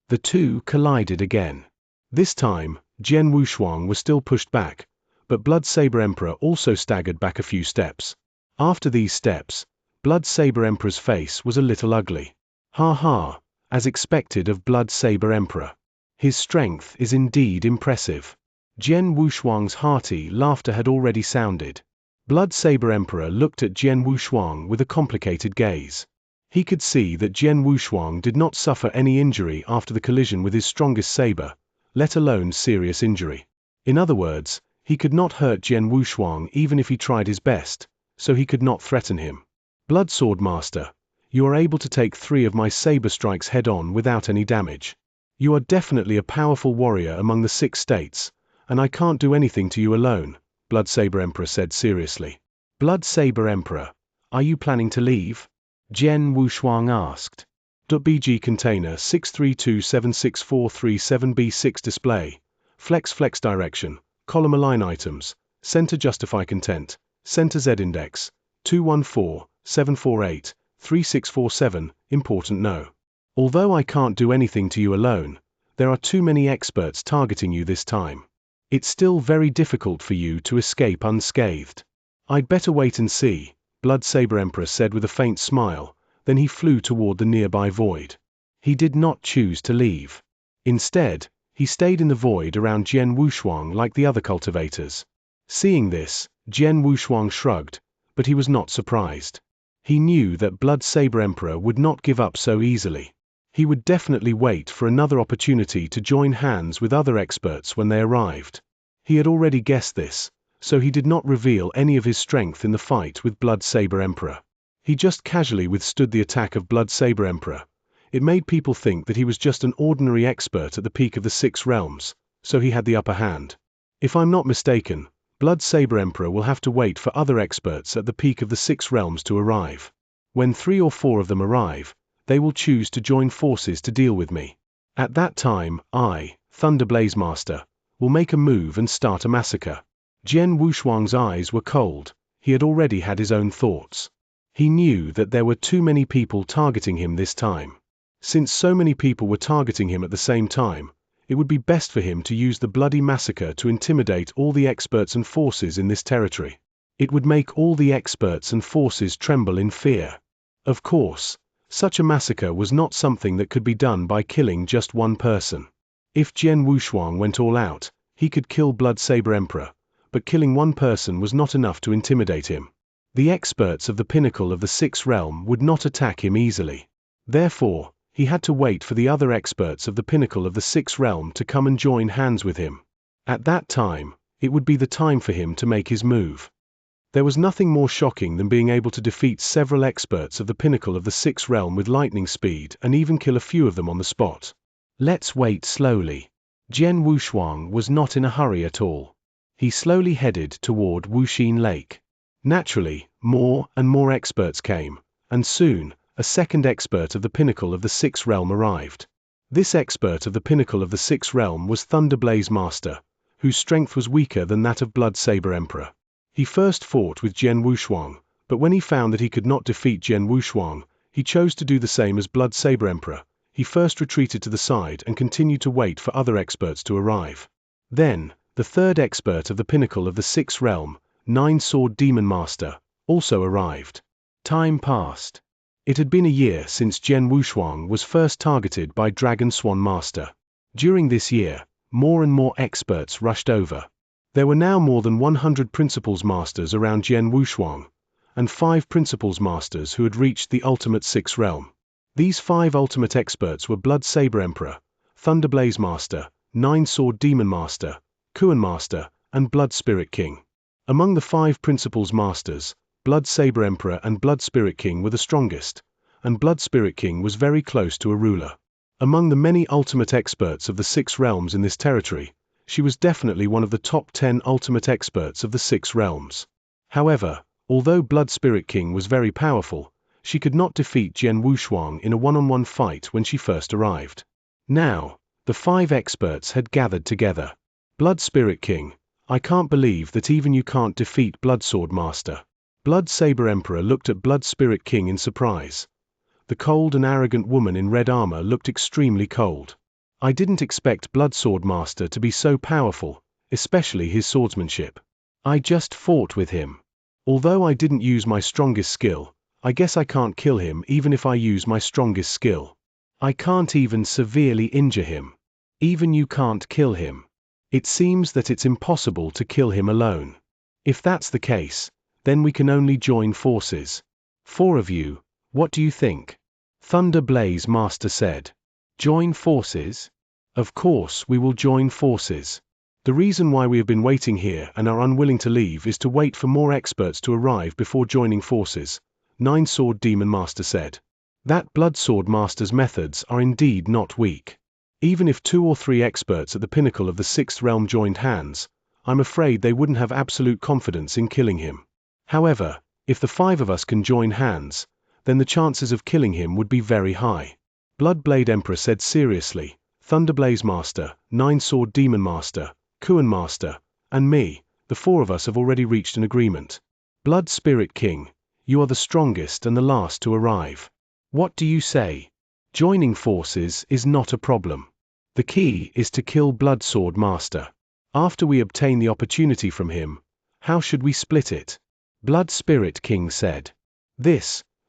The two collided again. This time, Jian Wushuang was still pushed back, but Blood Saber Emperor also staggered back a few steps. After these steps, Blood Saber Emperor's face was a little ugly. Ha ha, as expected of Blood Saber Emperor. His strength is indeed impressive. Jian Wushuang's hearty laughter had already sounded. Blood Saber Emperor looked at Jian Wushuang with a complicated gaze. He could see that Jian Wushuang did not suffer any injury after the collision with his strongest saber, let alone serious injury. In other words, he could not hurt Jian Wushuang even if he tried his best, so he could not threaten him. Blood Sword Master, you are able to take 3 of my saber strikes head-on without any damage. You are definitely a powerful warrior among the 6 states, and I can't do anything to you alone, Blood Saber Emperor said seriously. Blood Saber Emperor, are you planning to leave? Jian Wushuang asked. .bg container 632764337b6 display. Flex direction, column align items, center justify content, center Z index, 214-748-3647, important no. Although I can't do anything to you alone, there are too many experts targeting you this time. It's still very difficult for you to escape unscathed. I'd better wait and see, Blood Saber Emperor said with a faint smile, then he flew toward the nearby void. He did not choose to leave. Instead, he stayed in the void around Jian Wushuang like the other cultivators. Seeing this, Jian Wushuang shrugged, but he was not surprised. He knew that Blood Saber Emperor would not give up so easily. He would definitely wait for another opportunity to join hands with other experts when they arrived. He had already guessed this, so he did not reveal any of his strength in the fight with Blood Saber Emperor. He just casually withstood the attack of Blood Saber Emperor. It made people think that he was just an ordinary expert at the peak of the 6 realms, so he had the upper hand. If I'm not mistaken, Blood Saber Emperor will have to wait for other experts at the peak of the 6 realms to arrive. When 3 or 4 of them arrive, they will choose to join forces to deal with me. At that time, I, Thunder Blaze Master, will make a move and start a massacre. Jian Wushuang's eyes were cold. He had already had his own thoughts. He knew that there were too many people targeting him this time. Since so many people were targeting him at the same time, it would be best for him to use the bloody massacre to intimidate all the experts and forces in this territory. It would make all the experts and forces tremble in fear. Of course, such a massacre was not something that could be done by killing just one person. If Jian Wushuang went all out, he could kill Blood Saber Emperor, but killing one person was not enough to intimidate him. The experts of the pinnacle of the 6th realm would not attack him easily. Therefore, he had to wait for the other experts of the pinnacle of the 6th realm to come and join hands with him. At that time, it would be the time for him to make his move. There was nothing more shocking than being able to defeat several experts of the pinnacle of the sixth realm with lightning speed and even kill a few of them on the spot. Let's wait slowly. Jian Wushuang was not in a hurry at all. He slowly headed toward Wuxin Lake. Naturally, more and more experts came, and soon, a second expert of the pinnacle of the sixth realm arrived. This expert of the pinnacle of the sixth realm was Thunderblaze Master, whose strength was weaker than that of Blood Saber Emperor. He first fought with Jian Wushuang, but when he found that he could not defeat Jian Wushuang, he chose to do the same as Blood Saber Emperor. He first retreated to the side and continued to wait for other experts to arrive. Then, the third expert of the pinnacle of the sixth realm, Nine-Sword Demon Master, also arrived. Time passed. It had been a year since Jian Wushuang was first targeted by Dragon Swan Master. During this year, more and more experts rushed over. There were now more than 100 Principals Masters around Jian Wushuang, and 5 Principals Masters who had reached the ultimate sixth realm. These 5 ultimate experts were Blood Saber Emperor, Thunderblaze Master, Nine-Sword Demon Master, Kuan Master, and Blood Spirit King. Among the 5 Principals Masters, Blood Saber Emperor and Blood Spirit King were the strongest, and Blood Spirit King was very close to a ruler. Among the many ultimate experts of the 6 realms in this territory, she was definitely one of the top 10 ultimate experts of the 6 realms. However, although Blood Spirit King was very powerful, she could not defeat Jian Wushuang in a one-on-one fight when she first arrived. Now, the 5 experts had gathered together. Blood Spirit King, I can't believe that even you can't defeat Blood Sword Master. Blood Saber Emperor looked at Blood Spirit King in surprise. The cold and arrogant woman in red armor looked extremely cold. I didn't expect Blood Sword Master to be so powerful, especially his swordsmanship. I just fought with him. Although I didn't use my strongest skill, I guess I can't kill him even if I use my strongest skill. I can't even severely injure him. Even you can't kill him. It seems that it's impossible to kill him alone. If that's the case, then we can only join forces. 4 of you, what do you think? Thunderblaze Master said. Join forces? Of course we will join forces. The reason why we have been waiting here and are unwilling to leave is to wait for more experts to arrive before joining forces, Nine-Sword Demon Master said. That Blood Sword Master's methods are indeed not weak. Even if 2 or 3 experts at the pinnacle of the 6th realm joined hands, I'm afraid they wouldn't have absolute confidence in killing him. However, if the 5 of us can join hands, then the chances of killing him would be very high. Bloodblade Emperor said seriously. Thunderblaze Master, Nine-Sword Demon Master, Kuan Master, and me, the 4 of us have already reached an agreement. Blood Spirit King, you are the strongest and the last to arrive. What do you say? Joining forces is not a problem. The key is to kill Blood Sword Master. After we obtain the opportunity from him, how should we split it? Blood Spirit King said.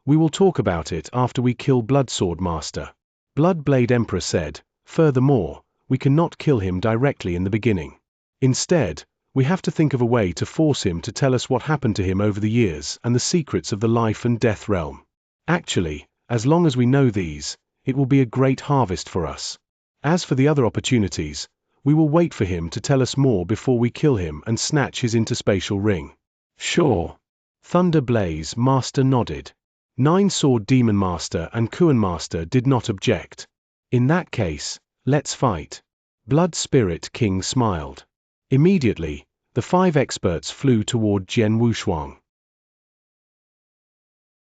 We will talk about it after we kill Blood Sword Master. Bloodblade Emperor said. Furthermore, we cannot kill him directly in the beginning. Instead, we have to think of a way to force him to tell us what happened to him over the years and the secrets of the life and death realm. Actually, as long as we know these, it will be a great harvest for us. As for the other opportunities, we will wait for him to tell us more before we kill him and snatch his interspatial ring. Sure. Thunderblaze Master nodded. Nine-Sword Demon Master and Kuan Master did not object. In that case, let's fight. Blood Spirit King smiled. Immediately, the 5 experts flew toward Jian Wushuang.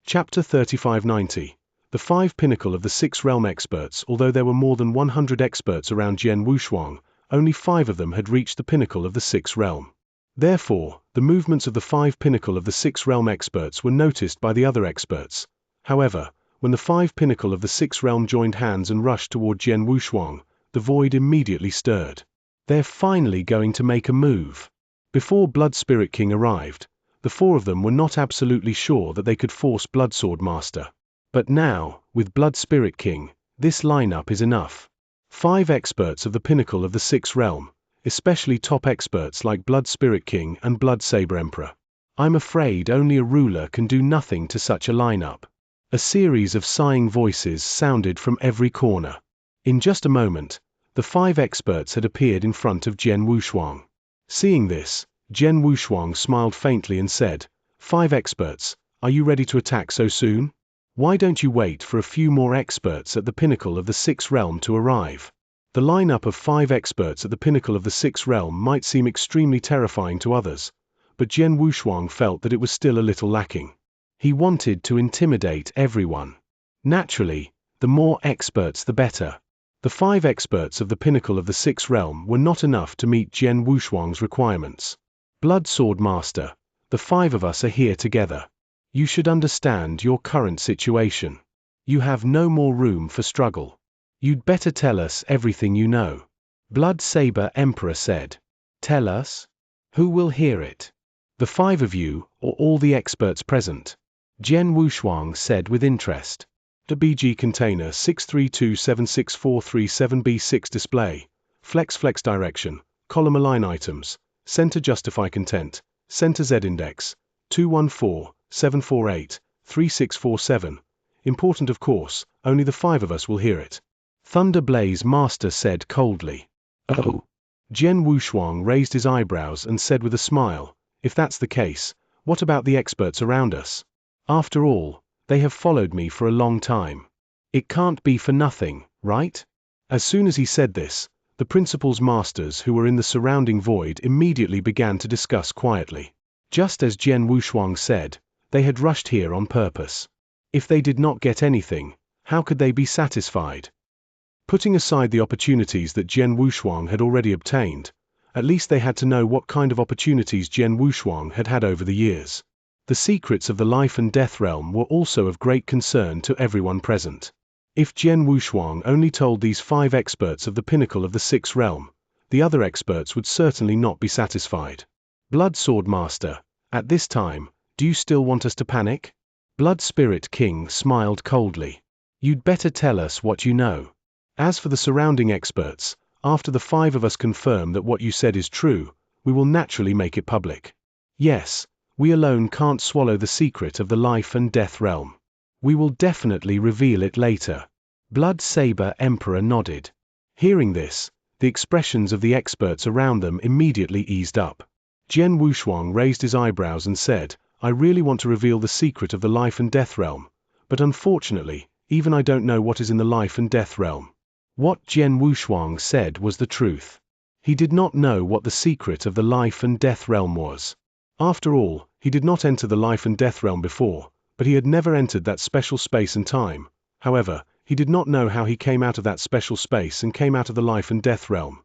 Chapter 3590. The 5 pinnacle of the 6 realm experts. Although there were more than 100 experts around Jian Wushuang, only 5 of them had reached the pinnacle of the 6 realm. Therefore, the movements of the 5 pinnacle of the 6 realm experts were noticed by the other experts. However, when the 5 pinnacle of the 6 realm joined hands and rushed toward Jian Wushuang, the void immediately stirred. They're finally going to make a move. Before Blood Spirit King arrived, the 4 of them were not absolutely sure that they could force Blood Sword Master. But now, with Blood Spirit King, this lineup is enough. 5 experts of the pinnacle of the 6th realm, especially top experts like Blood Spirit King and Blood Saber Emperor. I'm afraid only a ruler can do nothing to such a lineup. A series of sighing voices sounded from every corner. In just a moment, the 5 experts had appeared in front of Jian Wushuang. Seeing this, Jian Wushuang smiled faintly and said, 5 experts, are you ready to attack so soon? Why don't you wait for a few more experts at the pinnacle of the 6th realm to arrive? The lineup of 5 experts at the pinnacle of the 6th realm might seem extremely terrifying to others, but Jian Wushuang felt that it was still a little lacking. He wanted to intimidate everyone. Naturally, the more experts the better. The 5 experts of the pinnacle of the 6th realm were not enough to meet Jian Wushuang's requirements. Blood Sword Master, the 5 of us are here together. You should understand your current situation. You have no more room for struggle. You'd better tell us everything you know. Blood Saber Emperor said. Tell us? Who will hear it? The 5 of you, or all the experts present? Jian Wushuang said with interest. The BG container 632764337B6 display. Flex direction, column align items, center justify content, center Z index, 214-748-3647. Important of course, only the 5 of us will hear it. Thunder Blaze Master said coldly. Oh. Jian Wushuang raised his eyebrows and said with a smile, if that's the case, what about the experts around us? After all, they have followed me for a long time. It can't be for nothing, right? As soon as he said this, the principal's masters who were in the surrounding void immediately began to discuss quietly. Just as Jian Wushuang said, they had rushed here on purpose. If they did not get anything, how could they be satisfied? Putting aside the opportunities that Jian Wushuang had already obtained, at least they had to know what kind of opportunities Jian Wushuang had had over the years. The secrets of the life and death realm were also of great concern to everyone present. If Jian Wushuang only told these 5 experts of the pinnacle of the 6th realm, the other experts would certainly not be satisfied. Blood Sword Master, at this time, do you still want us to panic? Blood Spirit King smiled coldly. You'd better tell us what you know. As for the surrounding experts, after the 5 of us confirm that what you said is true, we will naturally make it public. Yes, we alone can't swallow the secret of the life and death realm. We will definitely reveal it later. Blood Saber Emperor nodded. Hearing this, the expressions of the experts around them immediately eased up. Jian Wushuang raised his eyebrows and said, I really want to reveal the secret of the life and death realm, but unfortunately, even I don't know what is in the life and death realm. What Jian Wushuang said was the truth. He did not know what the secret of the life and death realm was. After all, he did not enter the life and death realm before, but he had never entered that special space and time. However, he did not know how he came out of that special space and came out of the life and death realm.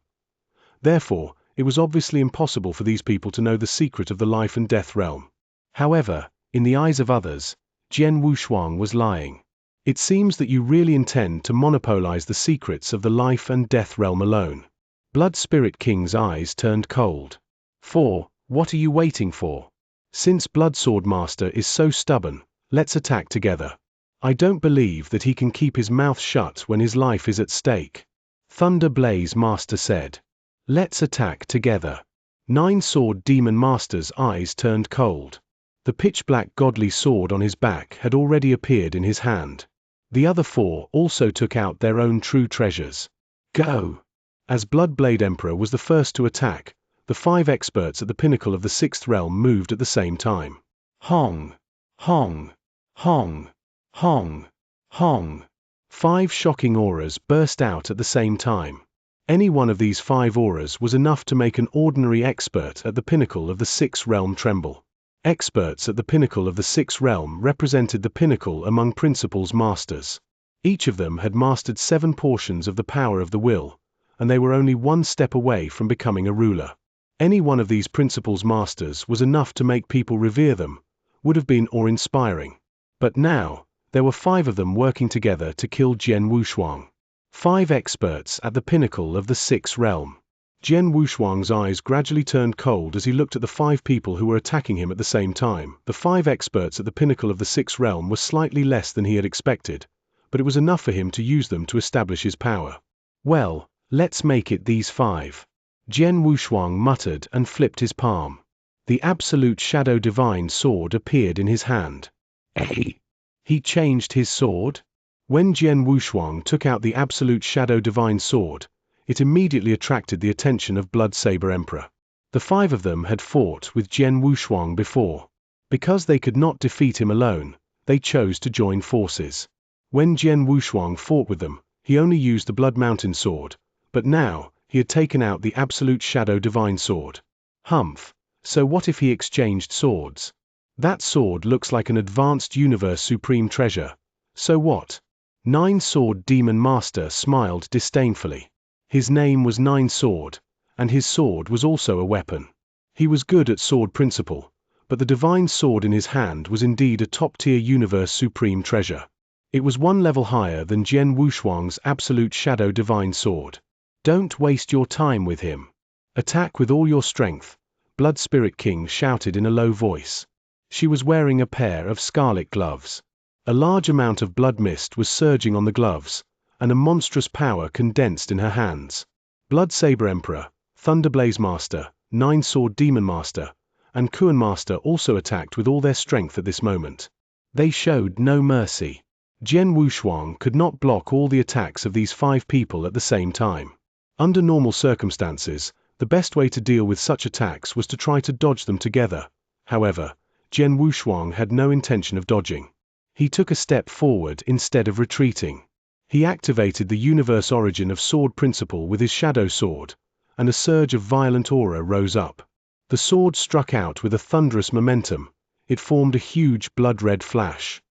Therefore, it was obviously impossible for these people to know the secret of the life and death realm. However, in the eyes of others, Jian Wushuang was lying. It seems that you really intend to monopolize the secrets of the life and death realm alone. Blood Spirit King's eyes turned cold. What are you waiting for? Since Blood Sword Master is so stubborn, let's attack together. I don't believe that he can keep his mouth shut when his life is at stake. Thunder Blaze Master said. Let's attack together. 9 Sword Demon Master's eyes turned cold. The pitch-black godly sword on his back had already appeared in his hand. The other 4 also took out their own true treasures. Go! As Bloodblade Emperor was the first to attack, the 5 experts at the pinnacle of the 6th realm moved at the same time. Hong! Hong! Hong! Hong! Hong! 5 shocking auras burst out at the same time. Any one of these 5 auras was enough to make an ordinary expert at the pinnacle of the 6th realm tremble. Experts at the pinnacle of the 6th realm represented the pinnacle among principals masters. Each of them had mastered 7 portions of the power of the will, and they were only 1 step away from becoming a ruler. Any one of these principals masters was enough to make people revere them, would have been awe-inspiring. But now, there were 5 of them working together to kill Jian Wushuang. 5 experts at the pinnacle of the 6th realm. Jian Wushuang's eyes gradually turned cold as he looked at the 5 people who were attacking him at the same time. The 5 experts at the pinnacle of the 6th realm were slightly less than he had expected, but it was enough for him to use them to establish his power. Well, let's make it these 5. Jian Wushuang muttered and flipped his palm. The Absolute Shadow Divine Sword appeared in his hand. He changed his sword? When Jian Wushuang took out the Absolute Shadow Divine Sword, it immediately attracted the attention of Blood Saber Emperor. The 5 of them had fought with Jian Wushuang before. Because they could not defeat him alone, they chose to join forces. When Jian Wushuang fought with them, he only used the Blood Mountain sword, but now, he had taken out the Absolute Shadow Divine Sword. Humph, so what if he exchanged swords? That sword looks like an advanced universe supreme treasure. So what? Nine-Sword Demon Master smiled disdainfully. His name was Nine-Sword, and his sword was also a weapon. He was good at sword principle, but the divine sword in his hand was indeed a top-tier universe supreme treasure. It was one level higher than Jian Wushuang's Absolute Shadow Divine Sword. Don't waste your time with him. Attack with all your strength, Blood Spirit King shouted in a low voice. She was wearing a pair of scarlet gloves. A large amount of blood mist was surging on the gloves, and a monstrous power condensed in her hands. Blood Saber Emperor, Thunder Blaze Master, Nine-Sword Demon Master, and Kuan Master also attacked with all their strength at this moment. They showed no mercy. Jian Wushuang could not block all the attacks of these 5 people at the same time. Under normal circumstances, the best way to deal with such attacks was to try to dodge them together. However, Jian Wushuang had no intention of dodging. He took a step forward instead of retreating. He activated the universe origin of sword principle with his shadow sword, and a surge of violent aura rose up. The sword struck out with a thunderous momentum. It formed a huge blood-red flash.